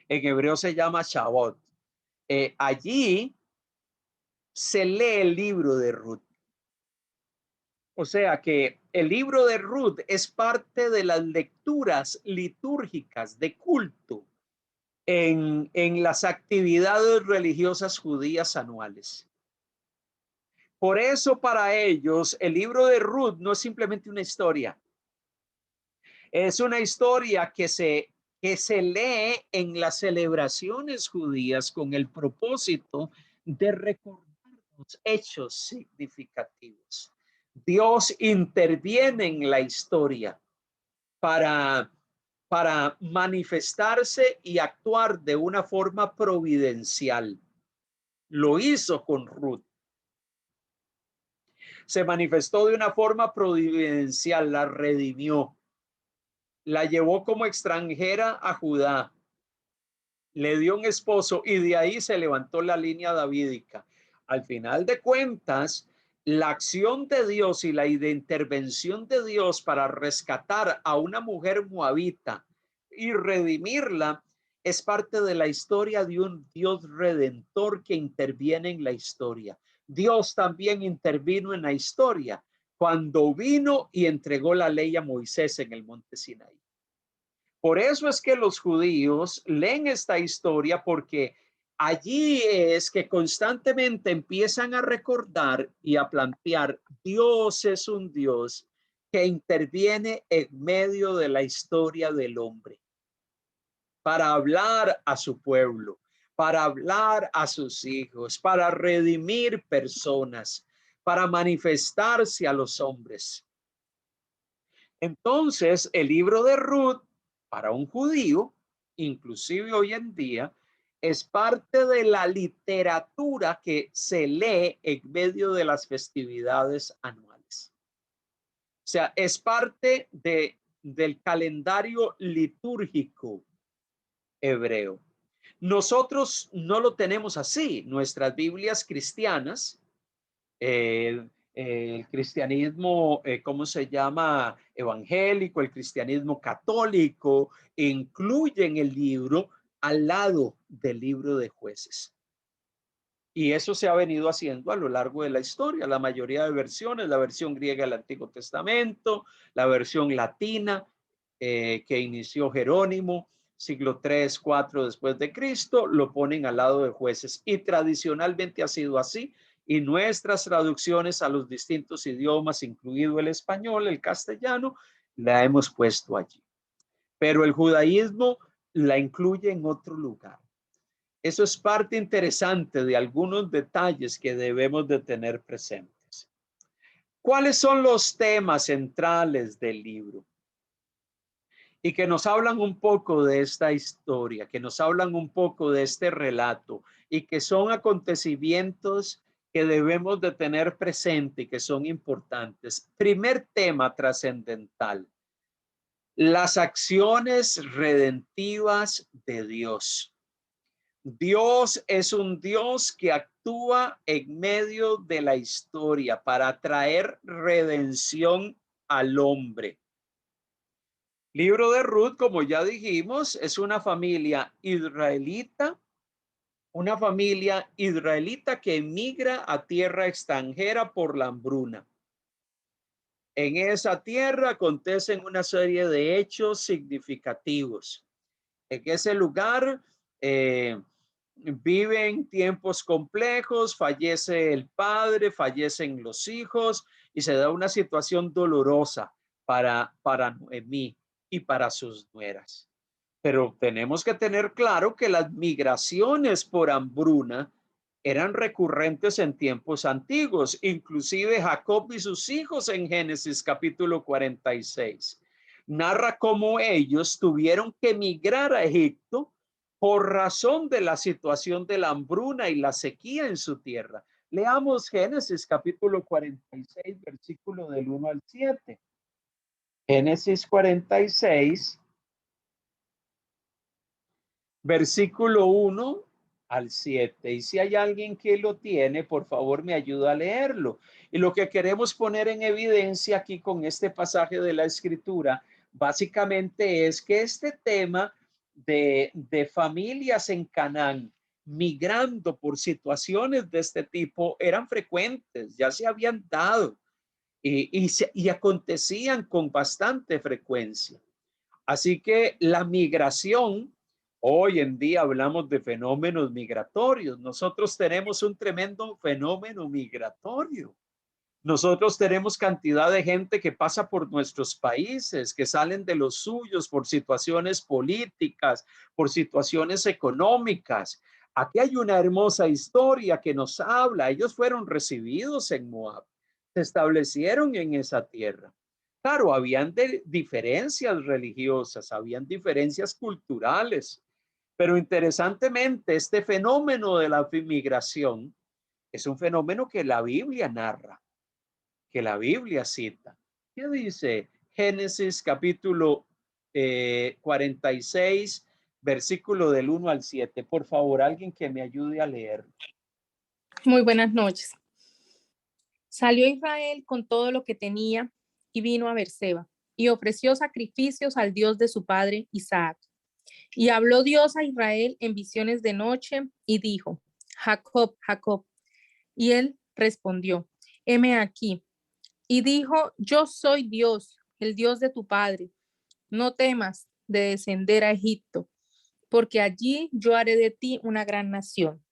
en hebreo se llama Shabbat. Allí se lee el libro de Ruth. O sea que el libro de Ruth es parte de las lecturas litúrgicas de culto en las actividades religiosas judías anuales. Por eso para ellos el libro de Ruth no es simplemente una historia. Es una historia que se lee en las celebraciones judías con el propósito de recordar los hechos significativos. Dios interviene en la historia para manifestarse y actuar de una forma providencial. Lo hizo con Ruth. Se manifestó de una forma providencial, la redimió, la llevó como extranjera a Judá, le dio un esposo y de ahí se levantó la línea davídica. Al final de cuentas, la acción de Dios y la intervención de Dios para rescatar a una mujer moabita y redimirla es parte de la historia de un Dios redentor que interviene en la historia. Dios también intervino en la historia cuando vino y entregó la ley a Moisés en el monte Sinaí. Por eso es que los judíos leen esta historia, porque allí es que constantemente empiezan a recordar y a plantear: Dios es un Dios que interviene en medio de la historia del hombre para hablar a su pueblo, para hablar a sus hijos, para redimir personas, para manifestarse a los hombres. Entonces, el libro de Ruth, para un judío, inclusive hoy en día, es parte de la literatura que se lee en medio de las festividades anuales. O sea, es parte del calendario litúrgico hebreo. Nosotros no lo tenemos así. Nuestras Biblias cristianas, el cristianismo, ¿cómo se llama? Evangélico, el cristianismo católico, incluyen el libro al lado del libro de Jueces. Y eso se ha venido haciendo a lo largo de la historia. La mayoría de versiones, la versión griega del Antiguo Testamento, la versión latina que inició Jerónimo, siglo 3, 4 después de Cristo, lo ponen al lado de Jueces. Y tradicionalmente ha sido así. Y nuestras traducciones a los distintos idiomas, incluido el español, el castellano, la hemos puesto allí. Pero el judaísmo la incluye en otro lugar. Eso es parte interesante de algunos detalles que debemos de tener presentes. ¿Cuáles son los temas centrales del libro? Y que nos hablan un poco de esta historia, que nos hablan un poco de este relato, y que son acontecimientos que debemos de tener presente y que son importantes. Primer tema trascendental: las acciones redentivas de Dios. Dios es un Dios que actúa en medio de la historia para traer redención al hombre. Libro de Ruth, como ya dijimos, es una familia israelita que emigra a tierra extranjera por la hambruna. En esa tierra acontecen una serie de hechos significativos. En ese lugar viven tiempos complejos, fallece el padre, fallecen los hijos y se da una situación dolorosa para Noemí y para sus nueras. Pero tenemos que tener claro que las migraciones por hambruna eran recurrentes en tiempos antiguos, inclusive Jacob y sus hijos en Génesis capítulo 46. Narra cómo ellos tuvieron que emigrar a Egipto por razón de la situación de la hambruna y la sequía en su tierra. Leamos Génesis capítulo 46, versículo del 1 al 7. Génesis 46, versículo 1 al 7. Y si hay alguien que lo tiene, por favor me ayuda a leerlo. Y lo que queremos poner en evidencia aquí con este pasaje de la Escritura, básicamente es que este tema de familias en Canaán migrando por situaciones de este tipo eran frecuentes, ya se habían dado y acontecían con bastante frecuencia. Así que la migración, hoy en día hablamos de fenómenos migratorios. Nosotros tenemos un tremendo fenómeno migratorio. Nosotros tenemos cantidad de gente que pasa por nuestros países, que salen de los suyos por situaciones políticas, por situaciones económicas. Aquí hay una hermosa historia que nos habla. Ellos fueron recibidos en Moab, se establecieron en esa tierra. Claro, habían diferencias religiosas, habían diferencias culturales, pero interesantemente este fenómeno de la migración es un fenómeno que la Biblia narra, que la Biblia cita. ¿Qué dice Génesis capítulo 46, versículo del 1 al 7? Por favor, alguien que me ayude a leer. Muy buenas noches. Salió Israel con todo lo que tenía y vino a Berseba y ofreció sacrificios al Dios de su padre Isaac. Y habló Dios a Israel en visiones de noche y dijo: Jacob, Jacob. Y él respondió: heme aquí. Y dijo: yo soy Dios, el Dios de tu padre. No temas de descender a Egipto, porque allí yo haré de ti una gran nación.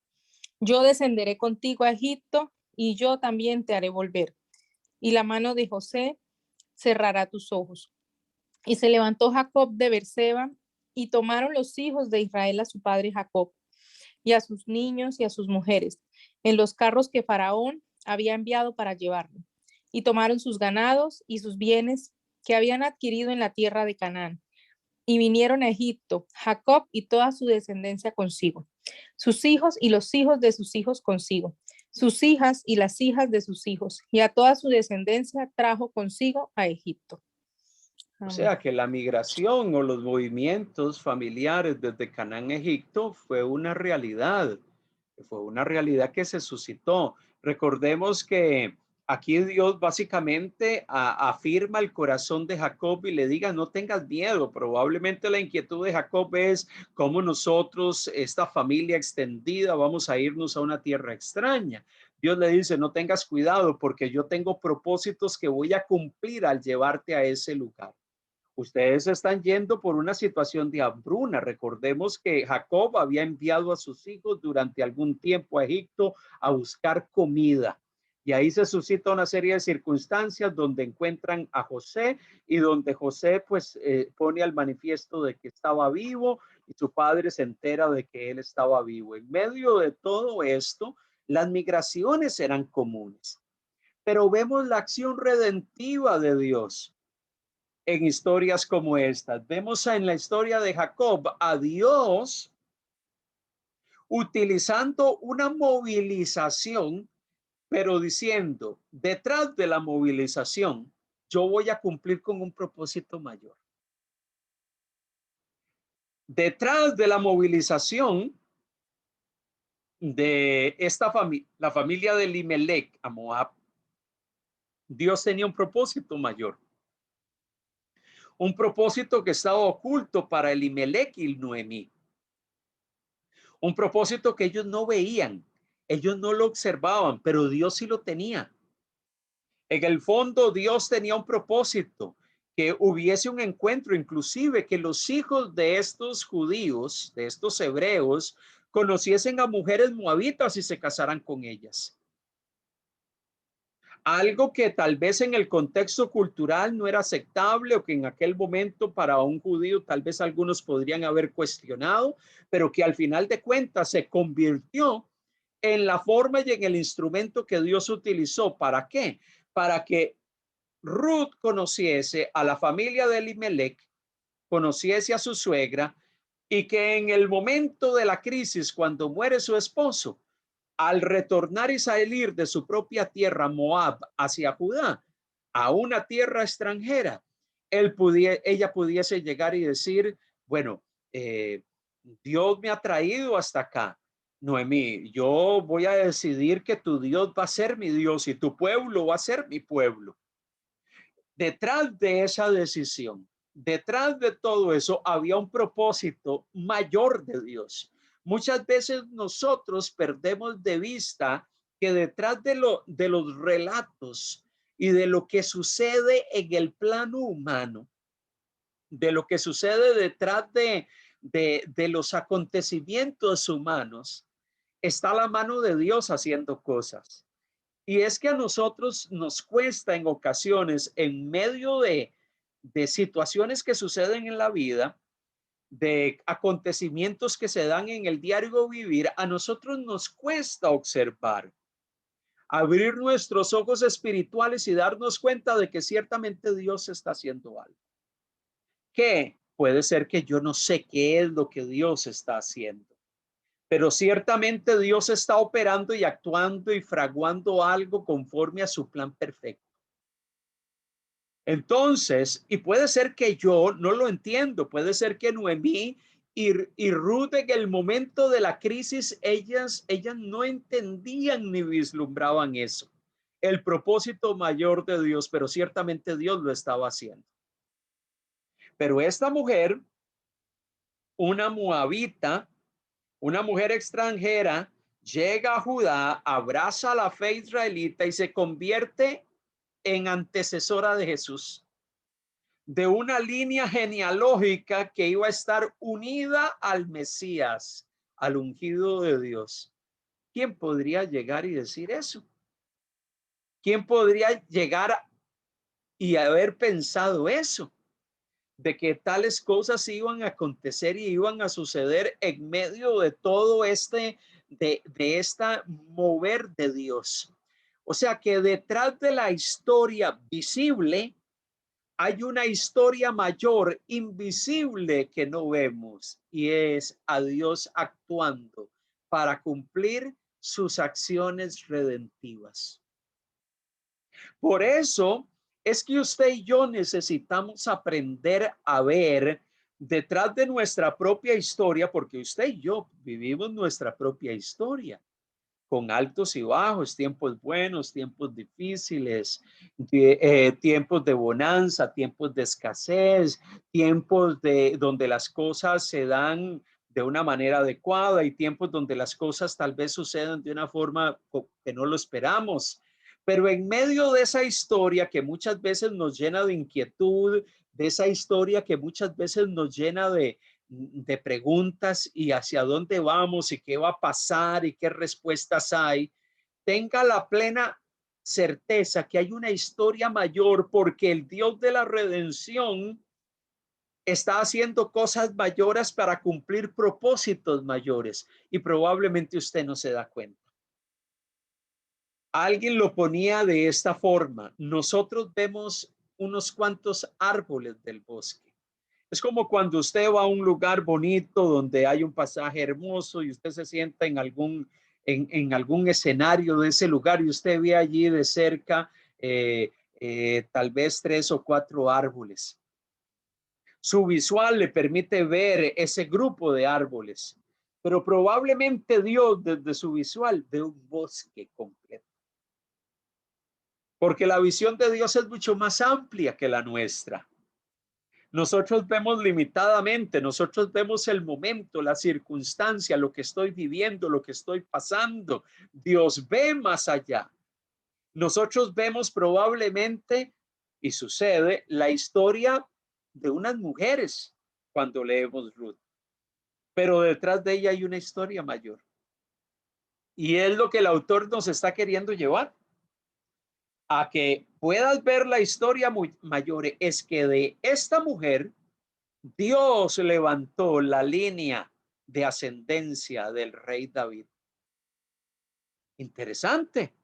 Yo descenderé contigo a Egipto y yo también te haré volver. Y la mano de José cerrará tus ojos. Y se levantó Jacob de Berseba y tomaron los hijos de Israel a su padre Jacob y a sus niños y a sus mujeres en los carros que Faraón había enviado para llevarlo. Y tomaron sus ganados y sus bienes que habían adquirido en la tierra de Canaán. Y vinieron a Egipto, Jacob y toda su descendencia consigo, sus hijos y los hijos de sus hijos consigo, sus hijas y las hijas de sus hijos, y a toda su descendencia trajo consigo a Egipto. O sea que la migración o los movimientos familiares desde Canaán a Egipto fue una realidad que se suscitó. Recordemos que aquí Dios básicamente afirma el corazón de Jacob y le diga: no tengas miedo. Probablemente la inquietud de Jacob es cómo nosotros, esta familia extendida, vamos a irnos a una tierra extraña. Dios le dice: no tengas cuidado, porque yo tengo propósitos que voy a cumplir al llevarte a ese lugar. Ustedes están yendo por una situación de hambruna. Recordemos que Jacob había enviado a sus hijos durante algún tiempo a Egipto a buscar comida. Y ahí se suscita una serie de circunstancias donde encuentran a José y donde José pues pone al manifiesto de que estaba vivo y su padre se entera de que él estaba vivo. En medio de todo esto, las migraciones eran comunes. Pero vemos la acción redentiva de Dios en historias como estas. Vemos en la historia de Jacob a Dios utilizando una movilización, pero diciendo: detrás de la movilización, yo voy a cumplir con un propósito mayor. Detrás de la movilización de esta familia, la familia de Elimelech a Moab, Dios tenía un propósito mayor. Un propósito que estaba oculto para Elimelech y Noemí. Un propósito que ellos no veían, ellos no lo observaban, pero Dios sí lo tenía. En el fondo, Dios tenía un propósito, que hubiese un encuentro, inclusive que los hijos de estos judíos, de estos hebreos, conociesen a mujeres moabitas y se casaran con ellas. Algo que tal vez en el contexto cultural no era aceptable o que en aquel momento para un judío tal vez algunos podrían haber cuestionado, pero que al final de cuentas se convirtió en la forma y en el instrumento que Dios utilizó. ¿Para qué? Para que Ruth conociese a la familia de Elimelech, conociese a su suegra y que en el momento de la crisis, cuando muere su esposo, al retornar y salir de su propia tierra, Moab, hacia Judá, a una tierra extranjera, ella pudiese llegar y decir, bueno, Dios me ha traído hasta acá. Noemí, yo voy a decidir que tu Dios va a ser mi Dios y tu pueblo va a ser mi pueblo. Detrás de esa decisión, detrás de todo eso, había un propósito mayor de Dios. Muchas veces nosotros perdemos de vista que detrás de los relatos y de lo que sucede en el plano humano, de lo que sucede detrás de los acontecimientos humanos, está la mano de Dios haciendo cosas. Y es que a nosotros nos cuesta en ocasiones, en medio de situaciones que suceden en la vida, de acontecimientos que se dan en el diario vivir, a nosotros nos cuesta observar, abrir nuestros ojos espirituales y darnos cuenta de que ciertamente Dios está haciendo algo. Que puede ser que yo no sé qué es lo que Dios está haciendo, pero ciertamente Dios está operando y actuando y fraguando algo conforme a su plan perfecto. Entonces, y puede ser que yo no lo entiendo, puede ser que Noemí y Ruth en el momento de la crisis, ellas no entendían ni vislumbraban eso, el propósito mayor de Dios, pero ciertamente Dios lo estaba haciendo. Pero esta mujer, una moabita, una mujer extranjera, llega a Judá, abraza la fe israelita y se convierte en antecesora de Jesús, de una línea genealógica que iba a estar unida al Mesías, al ungido de Dios. ¿Quién podría llegar y decir eso? ¿Quién podría llegar y haber pensado eso? De que tales cosas iban a acontecer y iban a suceder en medio de todo de esta mover de Dios. O sea que detrás de la historia visible hay una historia mayor, invisible, que no vemos, y es a Dios actuando para cumplir sus acciones redentivas. Por eso es que usted y yo necesitamos aprender a ver detrás de nuestra propia historia, porque usted y yo vivimos nuestra propia historia, con altos y bajos, tiempos buenos, tiempos difíciles, tiempos de bonanza, tiempos de escasez, tiempos donde las cosas se dan de una manera adecuada y tiempos donde las cosas tal vez suceden de una forma que no lo esperamos. Pero en medio de esa historia que muchas veces nos llena de inquietud, de esa historia que muchas veces nos llena de preguntas y hacia dónde vamos y qué va a pasar y qué respuestas hay, tenga la plena certeza que hay una historia mayor, porque el Dios de la redención está haciendo cosas mayores para cumplir propósitos mayores y probablemente usted no se da cuenta. Alguien lo ponía de esta forma: nosotros vemos unos cuantos árboles del bosque. Es como cuando usted va a un lugar bonito donde hay un pasaje hermoso y usted se sienta en algún escenario de ese lugar y usted ve allí de cerca tal vez 3 o 4 árboles. Su visual le permite ver ese grupo de árboles, pero probablemente Dios desde su visual ve un bosque completo. Porque la visión de Dios es mucho más amplia que la nuestra. Nosotros vemos limitadamente, nosotros vemos el momento, la circunstancia, lo que estoy viviendo, lo que estoy pasando. Dios ve más allá. Nosotros vemos probablemente, y sucede, la historia de unas mujeres cuando leemos Ruth. pero detrás de ella hay una historia mayor. Y es lo que el autor nos está queriendo llevar a que puedas ver la historia muy mayor. Es que de esta mujer Dios levantó la línea de ascendencia del rey David. Interesante.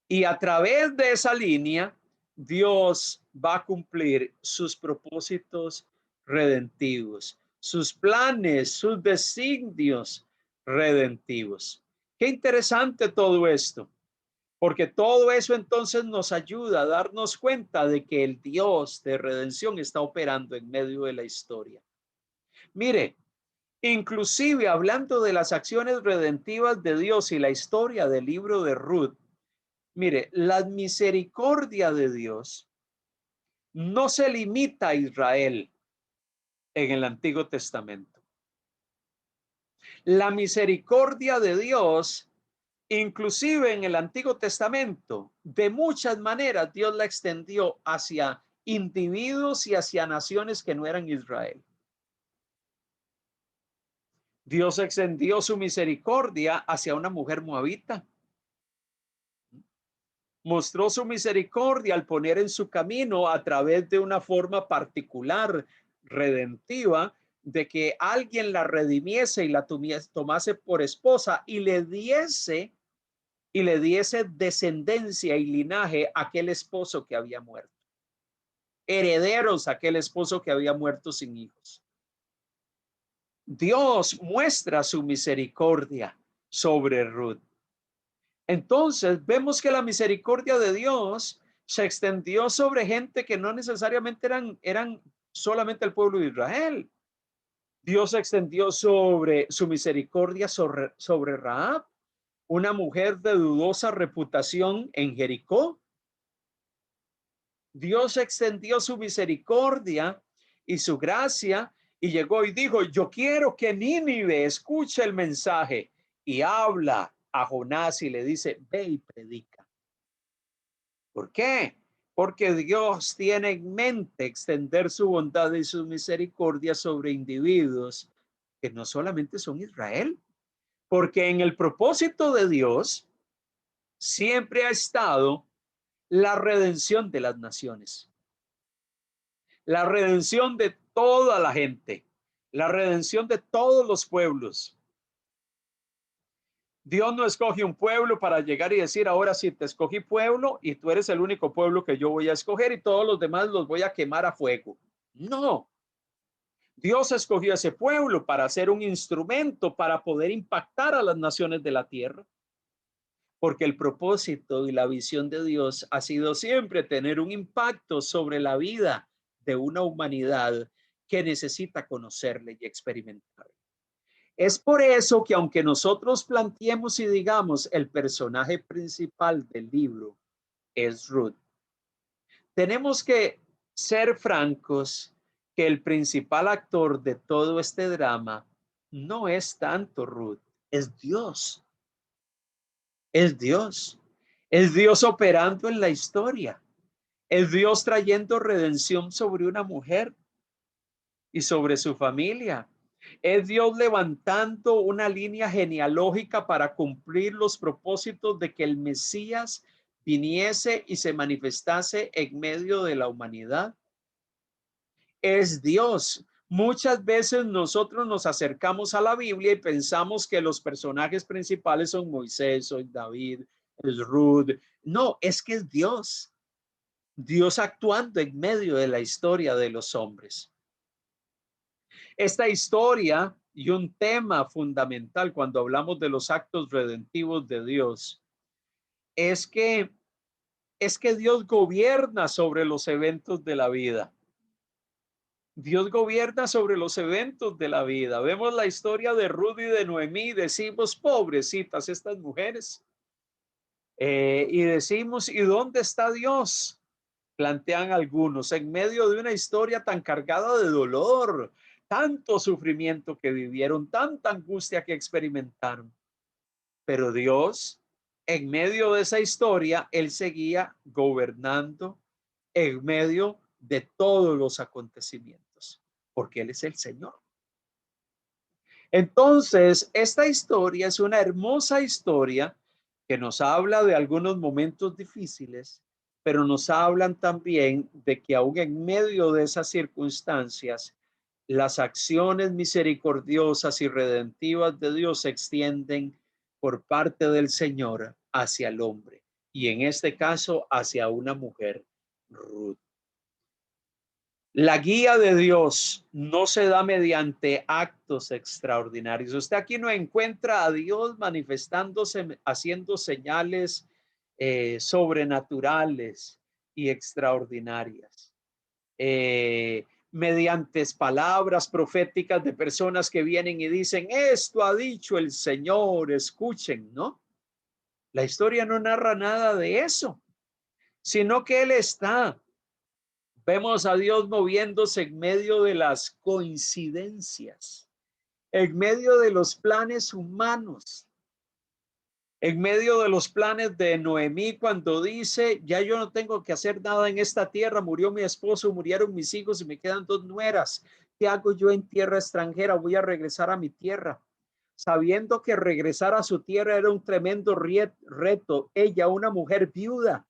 Y a través de esa línea, Dios va a cumplir sus propósitos redentivos, sus planes, sus designios redentivos. Qué interesante todo esto, porque todo eso entonces nos ayuda a darnos cuenta de que el Dios de redención está operando en medio de la historia. Mire, inclusive hablando de las acciones redentivas de Dios y la historia del libro de Ruth, mire, la misericordia de Dios no se limita a Israel en el Antiguo Testamento. La misericordia de Dios, inclusive en el Antiguo Testamento, de muchas maneras Dios la extendió hacia individuos y hacia naciones que no eran Israel. Dios extendió su misericordia hacia una mujer moabita. Mostró su misericordia al poner en su camino a través de una forma particular, redentiva, de que alguien la redimiese y la tomase por esposa y le diese descendencia y linaje a aquel esposo que había muerto. Herederos a aquel esposo que había muerto sin hijos. Dios muestra su misericordia sobre Ruth. Entonces vemos que la misericordia de Dios se extendió sobre gente que no necesariamente eran solamente el pueblo de Israel. Dios extendió sobre su misericordia sobre Rahab, una mujer de dudosa reputación en Jericó. Dios extendió su misericordia y su gracia y llegó y dijo: yo quiero que Nínive escuche el mensaje, y habla a Jonás y le dice: ve y predica. ¿Por qué? Porque Dios tiene en mente extender su bondad y su misericordia sobre individuos que no solamente son Israel, porque en el propósito de Dios siempre ha estado la redención de las naciones, la redención de toda la gente, la redención de todos los pueblos. Dios no escoge un pueblo para llegar y decir: ahora sí, te escogí pueblo y tú eres el único pueblo que yo voy a escoger y todos los demás los voy a quemar a fuego. No, Dios escogió ese pueblo para ser un instrumento para poder impactar a las naciones de la tierra, porque el propósito y la visión de Dios ha sido siempre tener un impacto sobre la vida de una humanidad que necesita conocerle y experimentarle. Es por eso que aunque nosotros planteemos y digamos el personaje principal del libro es Ruth, tenemos que ser francos que el principal actor de todo este drama no es tanto Ruth, es Dios. Es Dios. Es Dios operando en la historia. Es Dios trayendo redención sobre una mujer y sobre su familia. Es Dios levantando una línea genealógica para cumplir los propósitos de que el Mesías viniese y se manifestase en medio de la humanidad. Es Dios. Muchas veces nosotros nos acercamos a la Biblia y pensamos que los personajes principales son Moisés, son David, es Ruth. No, es que es Dios. Dios actuando en medio de la historia de los hombres. Esta historia y un tema fundamental cuando hablamos de los actos redentivos de Dios es que Dios gobierna sobre los eventos de la vida. Dios gobierna sobre los eventos de la vida. Vemos la historia de Ruth y de Noemí y decimos: pobrecitas estas mujeres. Y decimos: ¿y dónde está Dios? Plantean algunos, en medio de una historia tan cargada de dolor, tanto sufrimiento que vivieron, tanta angustia que experimentaron. Pero Dios, en medio de esa historia, Él seguía gobernando en medio de todos los acontecimientos, porque Él es el Señor. Entonces, esta historia es una hermosa historia que nos habla de algunos momentos difíciles, pero nos hablan también de que aún en medio de esas circunstancias, las acciones misericordiosas y redentivas de Dios se extienden por parte del Señor hacia el hombre y en este caso hacia una mujer, Ruth. La guía de Dios no se da mediante actos extraordinarios. Usted aquí no encuentra a Dios manifestándose, haciendo señales sobrenaturales y extraordinarias. Mediante palabras proféticas de personas que vienen y dicen, esto ha dicho el Señor, escuchen, ¿no? La historia no narra nada de eso, sino que Él está. Vemos a Dios moviéndose en medio de las coincidencias, en medio de los planes humanos, en medio de los planes de Noemí cuando dice, ya yo no tengo que hacer nada en esta tierra, murió mi esposo, murieron mis hijos y me quedan 2 nueras. ¿Qué hago yo en tierra extranjera? Voy a regresar a mi tierra. Sabiendo que regresar a su tierra era un tremendo reto. Ella, una mujer viuda,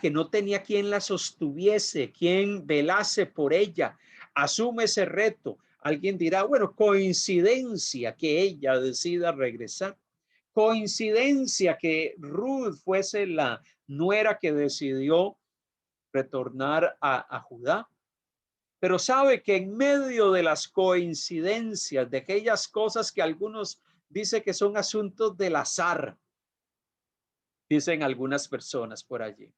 que no tenía quien la sostuviese, quien velase por ella, asume ese reto. Alguien dirá, bueno, coincidencia que ella decida regresar. Coincidencia que Ruth fuese la nuera que decidió retornar a Judá. Pero sabe que en medio de las coincidencias, de aquellas cosas que algunos dicen que son asuntos del azar, dicen algunas personas por allí.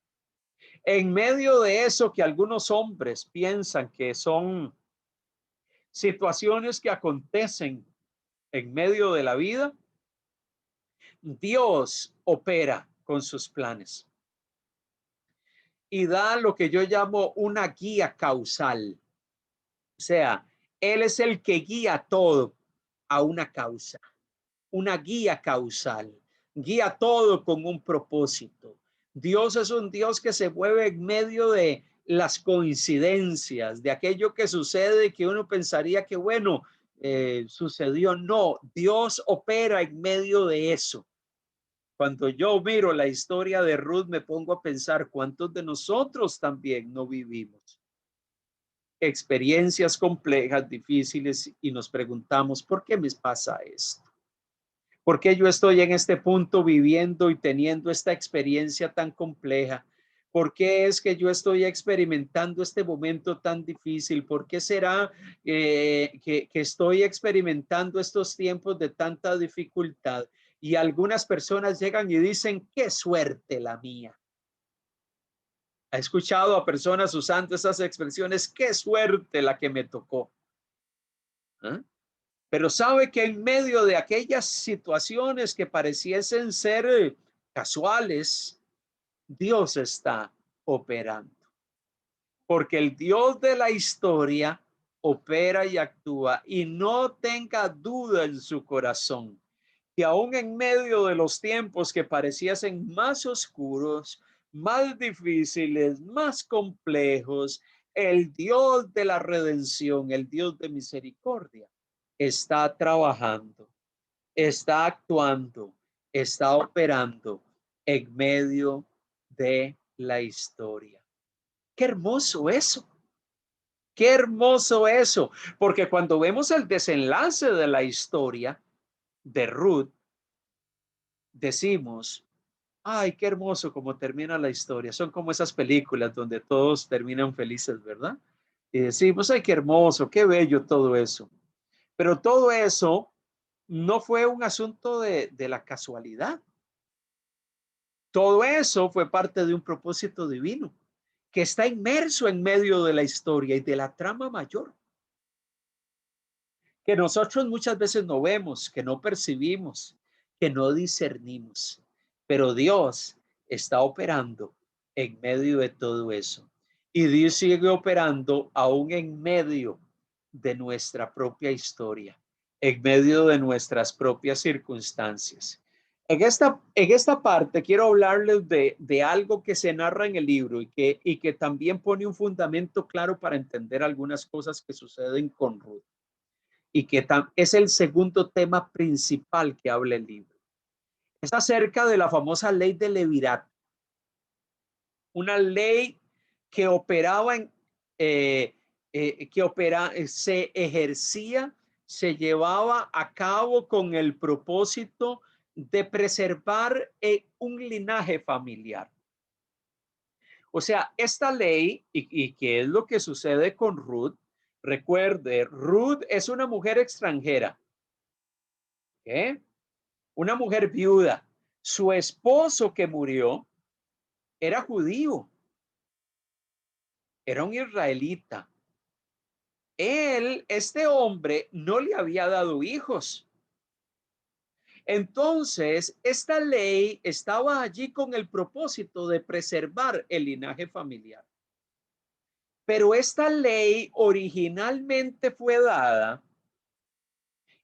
En medio de eso que algunos hombres piensan que son situaciones que acontecen en medio de la vida, Dios opera con sus planes y da lo que yo llamo una guía causal. O sea, Él es el que guía todo a una causa, una guía causal, guía todo con un propósito. Dios es un Dios que se mueve en medio de las coincidencias, de aquello que sucede que uno pensaría que, bueno, sucedió. No, Dios opera en medio de eso. Cuando yo miro la historia de Ruth, me pongo a pensar cuántos de nosotros también no vivimos experiencias complejas, difíciles, y nos preguntamos, ¿por qué me pasa esto? ¿Por qué yo estoy en este punto viviendo y teniendo esta experiencia tan compleja? ¿Por qué es que yo estoy experimentando este momento tan difícil? ¿Por qué será que estoy experimentando estos tiempos de tanta dificultad? Y algunas personas llegan y dicen, qué suerte la mía. ¿Ha escuchado a personas usando esas expresiones? Qué suerte la que me tocó. ¿Ah? Pero sabe que en medio de aquellas situaciones que pareciesen ser casuales, Dios está operando. Porque el Dios de la historia opera y actúa, y no tenga duda en su corazón que aún en medio de los tiempos que pareciesen más oscuros, más difíciles, más complejos, el Dios de la redención, el Dios de misericordia, está trabajando, está actuando, está operando en medio de la historia. Qué hermoso eso. Qué hermoso eso, porque cuando vemos el desenlace de la historia de Ruth, decimos, ay, qué hermoso cómo termina la historia. Son como esas películas donde todos terminan felices, ¿verdad? Y decimos, ay, qué hermoso, qué bello todo eso. Pero todo eso no fue un asunto de la casualidad. Todo eso fue parte de un propósito divino que está inmerso en medio de la historia y de la trama mayor, que nosotros muchas veces no vemos, que no percibimos, que no discernimos. Pero Dios está operando en medio de todo eso. Y Dios sigue operando aún en medio de nuestra propia historia, en medio de nuestras propias circunstancias. En esta parte quiero hablarles de algo que se narra en el libro y que también pone un fundamento claro para entender algunas cosas que suceden con Ruth y que es el segundo tema principal que habla el libro. Es acerca de la famosa ley de Levirato, una ley que operaba se ejercía, se llevaba a cabo con el propósito de preservar un linaje familiar. O sea, esta ley, y qué es lo que sucede con Ruth, recuerde, Ruth es una mujer extranjera, ¿ok? Una mujer viuda. Su esposo que murió era judío, era un israelita. Este hombre, no le había dado hijos. Entonces, esta ley estaba allí con el propósito de preservar el linaje familiar. Pero esta ley originalmente fue dada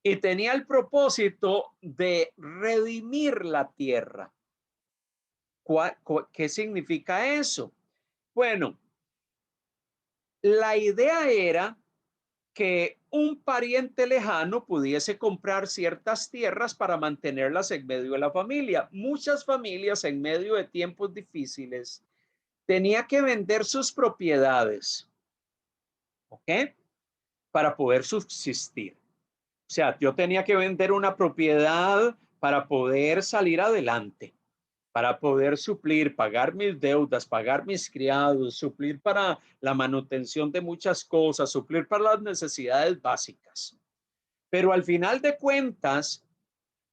y tenía el propósito de redimir la tierra. ¿Qué significa eso? Bueno, la idea era que un pariente lejano pudiese comprar ciertas tierras para mantenerlas en medio de la familia. Muchas familias en medio de tiempos difíciles tenía que vender sus propiedades, ¿ok? Para poder subsistir. O sea, yo tenía que vender una propiedad para poder salir adelante, para poder suplir, pagar mis deudas, pagar mis criados, suplir para la manutención de muchas cosas, suplir para las necesidades básicas. Pero al final de cuentas,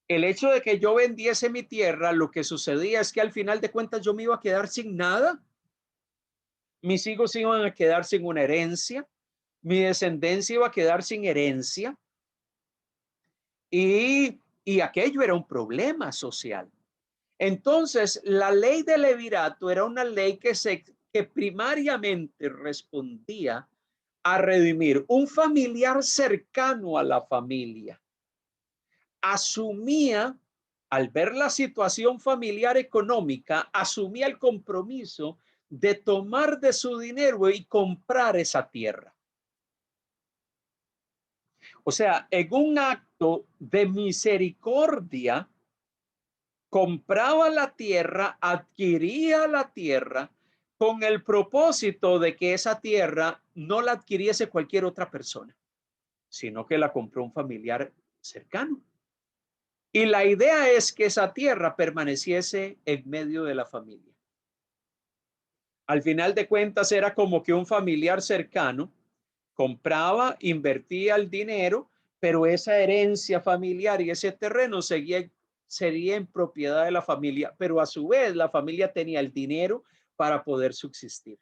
el hecho de que yo vendiese mi tierra, lo que sucedía es que al final de cuentas yo me iba a quedar sin nada. Mis hijos iban a quedar sin una herencia, mi descendencia iba a quedar sin herencia y aquello era un problema social. Entonces, la ley de Levirato era una ley que primariamente respondía a redimir un familiar cercano a la familia. Asumía, al ver la situación familiar económica, asumía el compromiso de tomar de su dinero y comprar esa tierra. O sea, en un acto de misericordia, compraba la tierra, adquiría la tierra con el propósito de que esa tierra no la adquiriese cualquier otra persona, sino que la compró un familiar cercano. Y la idea es que esa tierra permaneciese en medio de la familia. Al final de cuentas era como que un familiar cercano compraba, invertía el dinero, pero esa herencia familiar y ese terreno sería en propiedad de la familia, pero a su vez la familia tenía el dinero para poder subsistir.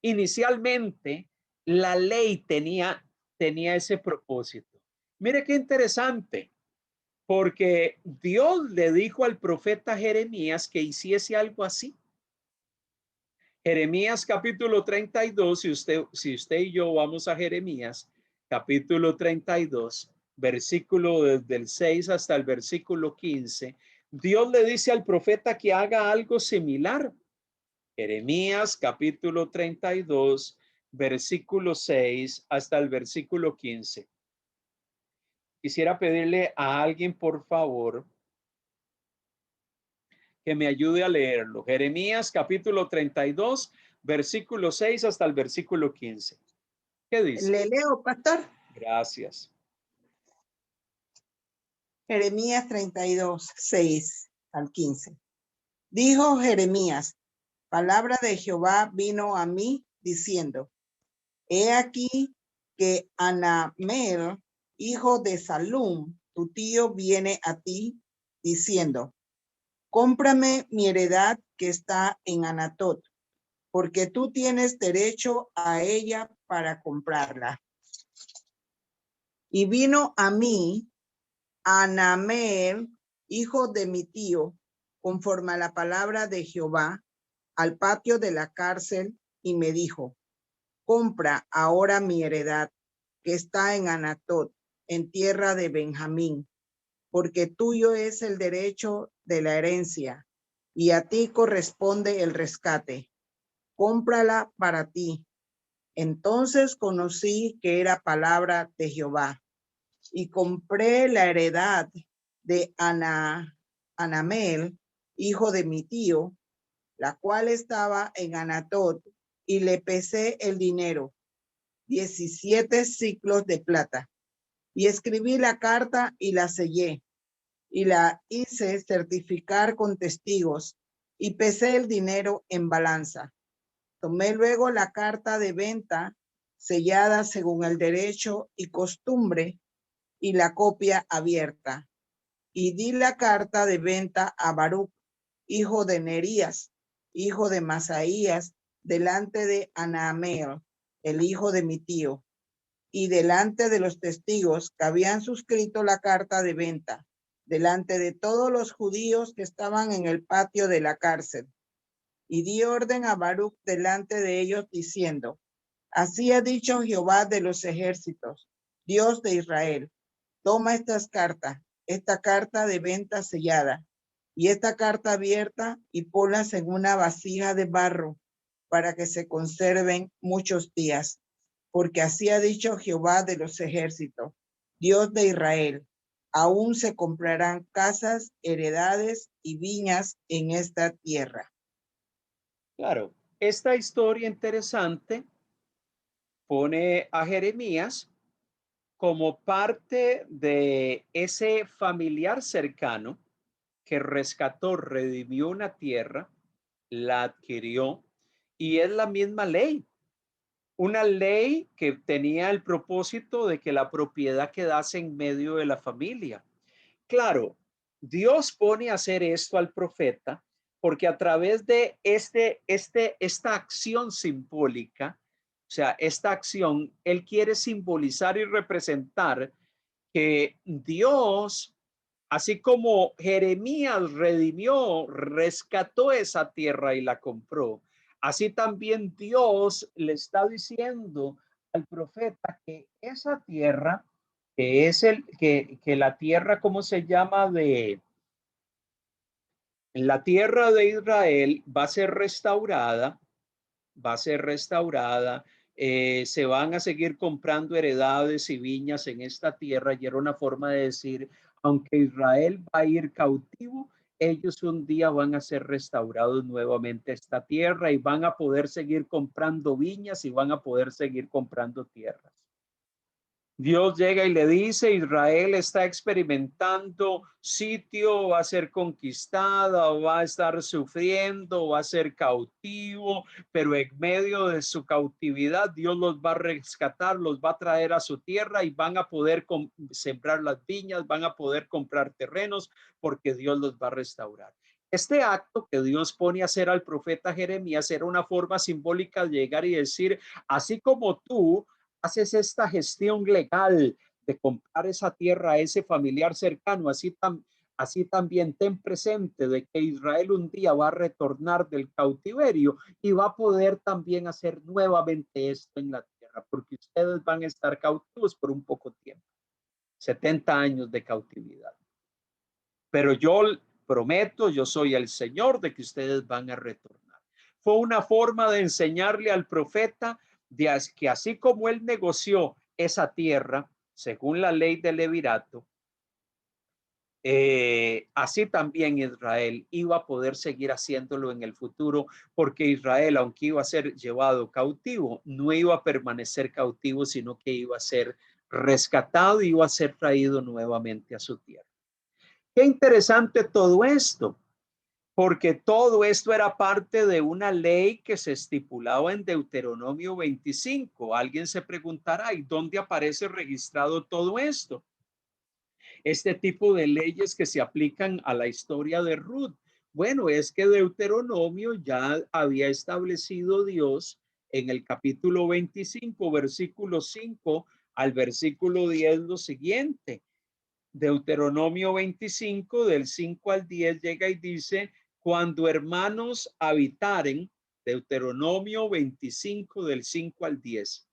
Inicialmente, la ley tenía ese propósito. Mire qué interesante, porque Dios le dijo al profeta Jeremías que hiciese algo así. Jeremías capítulo 32, si usted y yo vamos a Jeremías capítulo 32, versículo desde el 6 hasta el versículo 15, Dios le dice al profeta que haga algo similar. Jeremías capítulo 32, versículo 6 hasta el versículo 15. Quisiera pedirle a alguien, por favor, que me ayude a leerlo. Jeremías capítulo 32, versículo 6 hasta el versículo 15. ¿Qué dice? Le leo, pastor. Gracias. Jeremías 32, 6 al 15. Dijo Jeremías, palabra de Jehová vino a mí diciendo, he aquí que Anamel, hijo de Salum, tu tío, viene a ti diciendo, cómprame mi heredad que está en Anatot, porque tú tienes derecho a ella para comprarla. Y vino a mí Anamel, hijo de mi tío, conforme a la palabra de Jehová, al patio de la cárcel, y me dijo, compra ahora mi heredad, que está en Anatot, en tierra de Benjamín, porque tuyo es el derecho de la herencia, y a ti corresponde el rescate. Cómprala para ti. Entonces conocí que era palabra de Jehová, y compré la heredad de Anamel, hijo de mi tío, la cual estaba en Anatot, y le pesé el dinero, 17 siclos de plata. Y escribí la carta y la sellé, y la hice certificar con testigos, y pesé el dinero en balanza. Tomé luego la carta de venta sellada según el derecho y costumbre, y la copia abierta, y di la carta de venta a Baruch, hijo de Nerías, hijo de Masaías, delante de Anameel, el hijo de mi tío, y delante de los testigos que habían suscrito la carta de venta, delante de todos los judíos que estaban en el patio de la cárcel. Y di orden a Baruch delante de ellos, diciendo: así ha dicho Jehová de los ejércitos, Dios de Israel: toma esta carta de venta sellada, y esta carta abierta, y ponlas en una vasija de barro, para que se conserven muchos días. Porque así ha dicho Jehová de los ejércitos, Dios de Israel: aún se comprarán casas, heredades y viñas en esta tierra. Claro, esta historia interesante pone a Jeremías como parte de ese familiar cercano que rescató, redimió una tierra, la adquirió, y es la misma ley. Una ley que tenía el propósito de que la propiedad quedase en medio de la familia. Claro, Dios pone a hacer esto al profeta porque a través de esta acción simbólica, o sea, esta acción, él quiere simbolizar y representar que Dios, así como Jeremías redimió, rescató esa tierra y la compró, así también Dios le está diciendo al profeta que esa tierra, que es que la tierra, ¿cómo se llama? La tierra de Israel va a ser restaurada, va a ser restaurada. Se van a seguir comprando heredades y viñas en esta tierra, y era una forma de decir, aunque Israel va a ir cautivo, ellos un día van a ser restaurados nuevamente a esta tierra y van a poder seguir comprando viñas y van a poder seguir comprando tierras. Dios llega y le dice: Israel está experimentando sitio, va a ser conquistada, va a estar sufriendo, va a ser cautivo, pero en medio de su cautividad Dios los va a rescatar, los va a traer a su tierra y van a poder sembrar las viñas, van a poder comprar terrenos porque Dios los va a restaurar. Este acto que Dios pone a hacer al profeta Jeremías era una forma simbólica de llegar y decir: así como tú haces esta gestión legal de comprar esa tierra a ese familiar cercano, así también ten presente de que Israel un día va a retornar del cautiverio y va a poder también hacer nuevamente esto en la tierra, porque ustedes van a estar cautivos por un poco tiempo, 70 años de cautividad. Pero yo prometo, yo soy el Señor, de que ustedes van a retornar. Fue una forma de enseñarle al profeta de que así como él negoció esa tierra, según la ley del levirato, así también Israel iba a poder seguir haciéndolo en el futuro, porque Israel, aunque iba a ser llevado cautivo, no iba a permanecer cautivo, sino que iba a ser rescatado y iba a ser traído nuevamente a su tierra. Qué interesante todo esto, porque todo esto era parte de una ley que se estipulaba en Deuteronomio 25. Alguien se preguntará: ¿y dónde aparece registrado todo esto? Este tipo de leyes que se aplican a la historia de Ruth. Bueno, es que Deuteronomio ya había establecido Dios en el capítulo 25, versículo 5 al versículo 10, lo siguiente. Deuteronomio 25, del 5 al 10, llega y dice: cuando hermanos habitaren, Deuteronomio 25, del 5 al 10.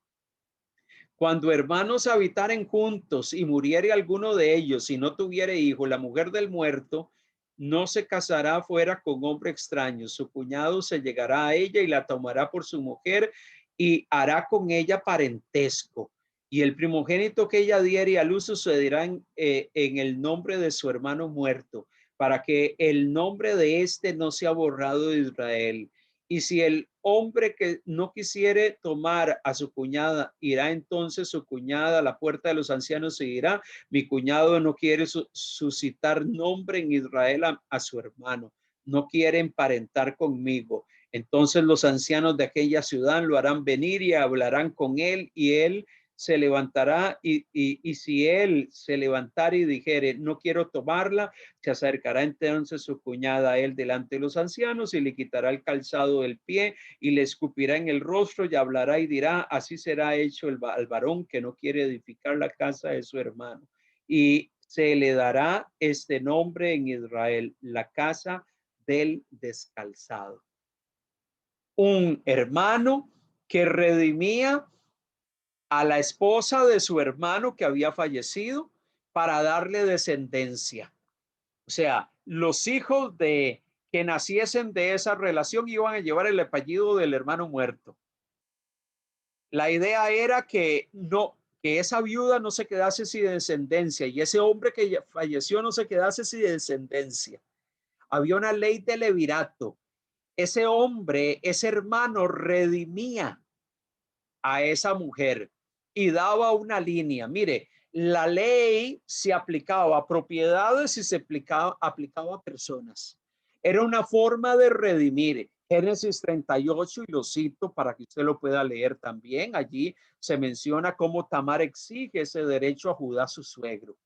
Cuando hermanos habitaren juntos y muriere alguno de ellos y no tuviere hijo, la mujer del muerto no se casará fuera con hombre extraño. Su cuñado se llegará a ella y la tomará por su mujer y hará con ella parentesco. Y el primogénito que ella diere a luz sucederá en el nombre de su hermano muerto, para que el nombre de éste no sea borrado de Israel. Y si el hombre que no quisiere tomar a su cuñada, irá entonces su cuñada a la puerta de los ancianos y dirá: mi cuñado no quiere suscitar nombre en Israel a su hermano, no quiere emparentar conmigo. Entonces los ancianos de aquella ciudad lo harán venir y hablarán con él, y él se levantará y si él se levantara y dijere: no quiero tomarla, se acercará entonces su cuñada a él delante de los ancianos y le quitará el calzado del pie y le escupirá en el rostro y hablará y dirá: así será hecho al varón que no quiere edificar la casa de su hermano. Y se le dará este nombre en Israel: la casa del descalzado. Un hermano que redimía a la esposa de su hermano que había fallecido para darle descendencia. O sea, los hijos de que naciesen de esa relación iban a llevar el apellido del hermano muerto. La idea era que esa viuda no se quedase sin descendencia y ese hombre que falleció no se quedase sin descendencia. Había una ley de levirato. Ese hombre, ese hermano redimía a esa mujer y daba una línea. Mire, la ley se aplicaba a propiedades y se aplicaba a personas. Era una forma de redimir. Génesis 38, y lo cito para que usted lo pueda leer también. Allí se menciona cómo Tamar exige ese derecho a Judá, su suegro. O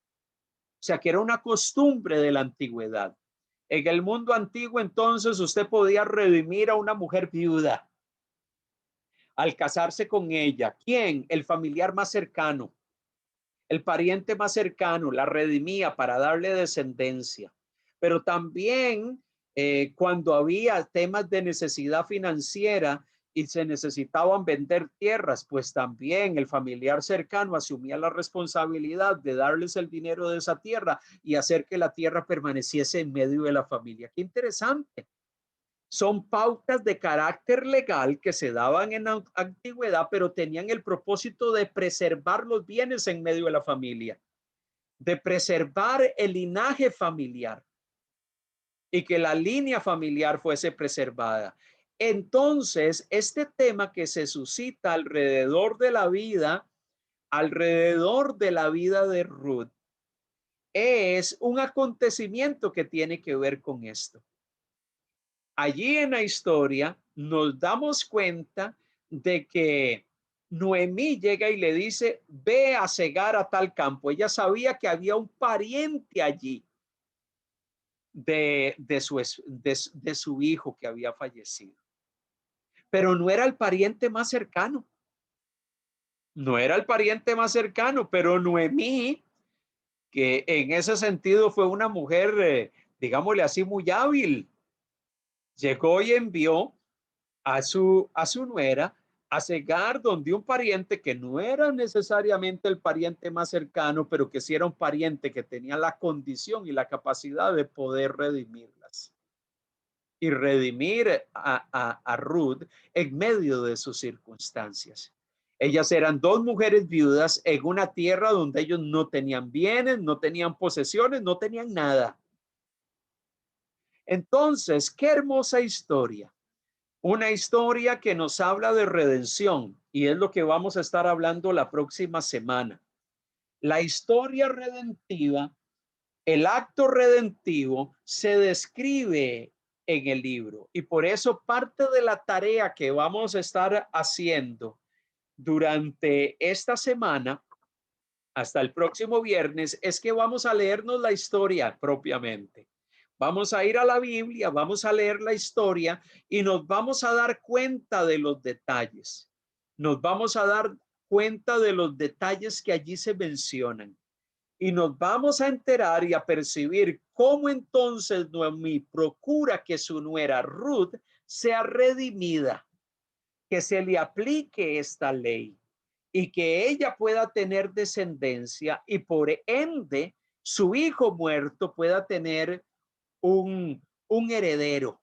sea, que era una costumbre de la antigüedad. En el mundo antiguo, entonces, usted podía redimir a una mujer viuda al casarse con ella. ¿Quién? El familiar más cercano, el pariente más cercano, la redimía para darle descendencia. Pero también cuando había temas de necesidad financiera y se necesitaban vender tierras, pues también el familiar cercano asumía la responsabilidad de darles el dinero de esa tierra y hacer que la tierra permaneciese en medio de la familia. Qué interesante. Son pautas de carácter legal que se daban en la antigüedad, pero tenían el propósito de preservar los bienes en medio de la familia, de preservar el linaje familiar y que la línea familiar fuese preservada. Entonces, este tema que se suscita alrededor de la vida de Ruth, es un acontecimiento que tiene que ver con esto. Allí en la historia nos damos cuenta de que Noemí llega y le dice: ve a cegar a tal campo. Ella sabía que había un pariente allí de su hijo que había fallecido, pero no era el pariente más cercano. No era el pariente más cercano, pero Noemí, que en ese sentido fue una mujer, digámosle así, muy hábil, llegó y envió a su nuera a cegar donde un pariente que no era necesariamente el pariente más cercano, pero que sí era un pariente que tenía la condición y la capacidad de poder redimirlas y redimir a Ruth en medio de sus circunstancias. Ellas eran dos mujeres viudas en una tierra donde ellos no tenían bienes, no tenían posesiones, no tenían nada. Entonces, qué hermosa historia. Una historia que nos habla de redención, y es lo que vamos a estar hablando la próxima semana. La historia redentiva, el acto redentivo se describe en el libro, y por eso parte de la tarea que vamos a estar haciendo durante esta semana hasta el próximo viernes es que vamos a leernos la historia propiamente. Vamos a ir a la Biblia, vamos a leer la historia y nos vamos a dar cuenta de los detalles. Nos vamos a dar cuenta de los detalles que allí se mencionan. Y nos vamos a enterar y a percibir cómo entonces Noemí procura que su nuera Ruth sea redimida, que se le aplique esta ley y que ella pueda tener descendencia y por ende su hijo muerto pueda tener un heredero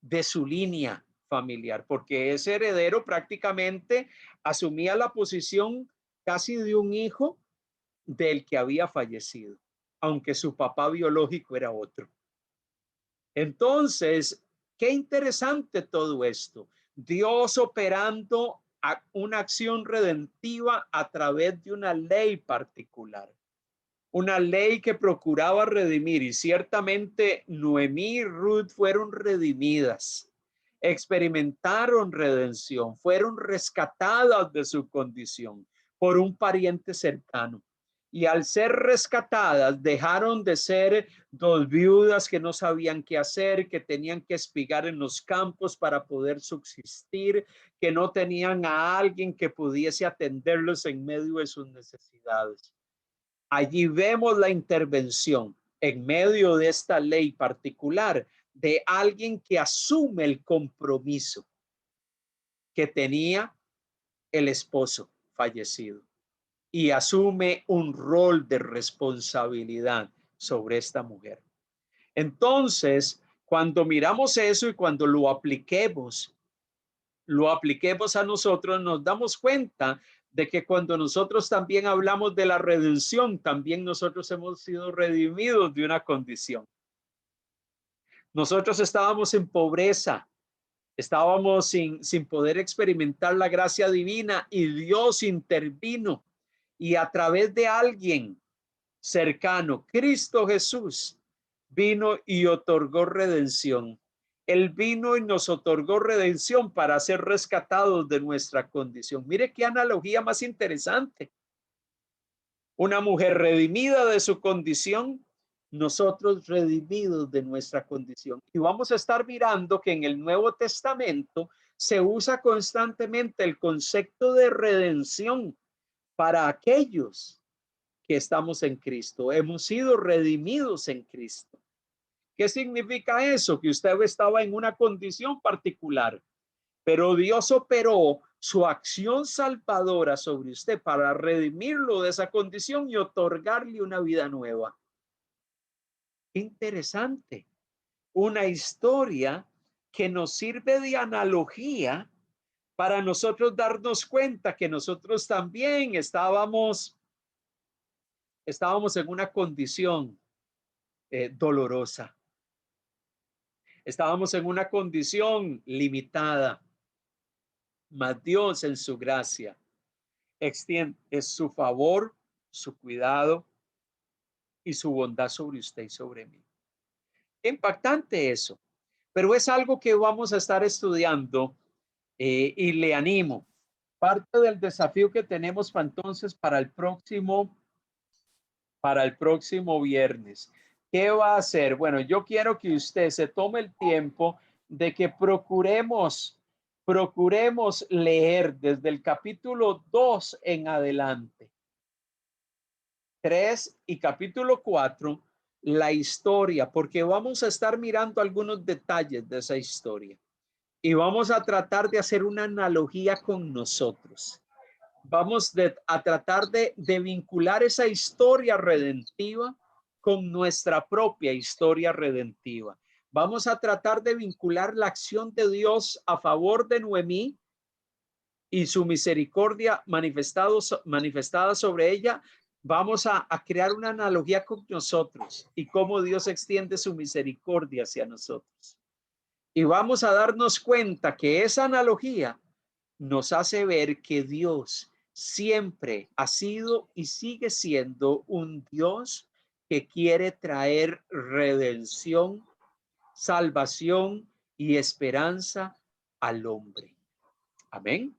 de su línea familiar, porque ese heredero prácticamente asumía la posición casi de un hijo del que había fallecido, aunque su papá biológico era otro. Entonces, qué interesante todo esto. Dios operando una acción redentiva a través de una ley particular. Una ley que procuraba redimir, y ciertamente Noemí y Ruth fueron redimidas, experimentaron redención, fueron rescatadas de su condición por un pariente cercano. Y al ser rescatadas, dejaron de ser dos viudas que no sabían qué hacer, que tenían que espigar en los campos para poder subsistir, que no tenían a alguien que pudiese atenderlos en medio de sus necesidades. Allí vemos la intervención en medio de esta ley particular de alguien que asume el compromiso que tenía el esposo fallecido y asume un rol de responsabilidad sobre esta mujer. Entonces, cuando miramos eso y cuando lo apliquemos a nosotros, nos damos cuenta de que cuando nosotros también hablamos de la redención, también nosotros hemos sido redimidos de una condición. Nosotros estábamos en pobreza, estábamos sin poder experimentar la gracia divina y Dios intervino y a través de alguien cercano, Cristo Jesús, vino y otorgó redención. Él vino y nos otorgó redención para ser rescatados de nuestra condición. Mire qué analogía más interesante. Una mujer redimida de su condición, nosotros redimidos de nuestra condición. Y vamos a estar mirando que en el Nuevo Testamento se usa constantemente el concepto de redención para aquellos que estamos en Cristo. Hemos sido redimidos en Cristo. ¿Qué significa eso? Que usted estaba en una condición particular, pero Dios operó su acción salvadora sobre usted para redimirlo de esa condición y otorgarle una vida nueva. Interesante. Una historia que nos sirve de analogía para nosotros darnos cuenta que nosotros también estábamos en una condición dolorosa. Estábamos en una condición limitada, mas Dios en su gracia extiende su favor, su cuidado y su bondad sobre usted y sobre mí. Impactante eso, pero es algo que vamos a estar estudiando y le animo. Parte del desafío que tenemos para entonces para el próximo viernes. ¿Qué va a hacer? Bueno, yo quiero que usted se tome el tiempo de que procuremos leer desde el capítulo 2 en adelante, 3 y capítulo 4, la historia, porque vamos a estar mirando algunos detalles de esa historia y vamos a tratar de hacer una analogía con nosotros. Vamos a tratar de vincular esa historia redentiva con nuestra propia historia redentiva. Vamos a tratar de vincular la acción de Dios a favor de Noemí y su misericordia manifestada sobre ella. Vamos a crear una analogía con nosotros y cómo Dios extiende su misericordia hacia nosotros. Y vamos a darnos cuenta que esa analogía nos hace ver que Dios siempre ha sido y sigue siendo un Dios que quiere traer redención, salvación y esperanza al hombre. Amén.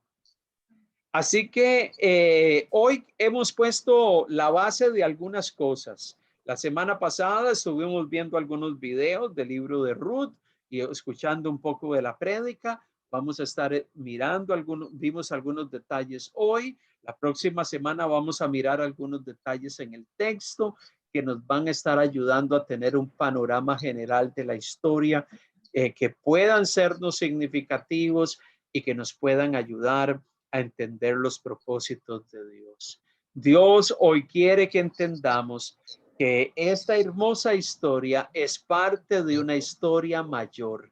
Así que hoy hemos puesto la base de algunas cosas. La semana pasada estuvimos viendo algunos videos del libro de Ruth y escuchando un poco de la prédica. Vamos a estar mirando vimos algunos detalles hoy. La próxima semana vamos a mirar algunos detalles en el texto que nos van a estar ayudando a tener un panorama general de la historia que puedan sernos significativos y que nos puedan ayudar a entender los propósitos de Dios. Dios hoy quiere que entendamos que esta hermosa historia es parte de una historia mayor,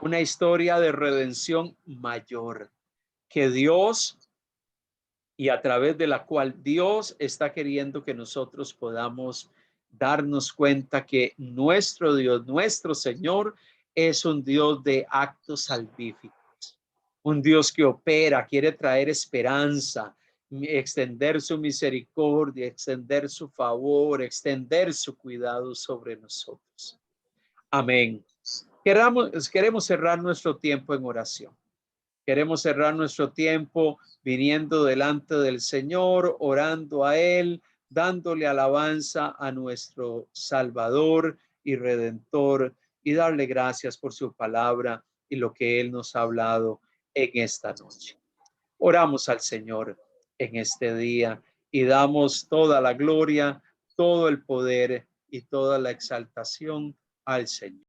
una historia de redención mayor, que Dios y a través de la cual Dios está queriendo que nosotros podamos darnos cuenta que nuestro Dios, nuestro Señor, es un Dios de actos salvíficos, un Dios que opera, quiere traer esperanza, extender su misericordia, extender su favor, extender su cuidado sobre nosotros. Amén. Queremos cerrar nuestro tiempo en oración. Queremos cerrar nuestro tiempo viniendo delante del Señor, orando a Él, dándole alabanza a nuestro Salvador y Redentor y darle gracias por su palabra y lo que Él nos ha hablado en esta noche. Oramos al Señor en este día y damos toda la gloria, todo el poder y toda la exaltación al Señor.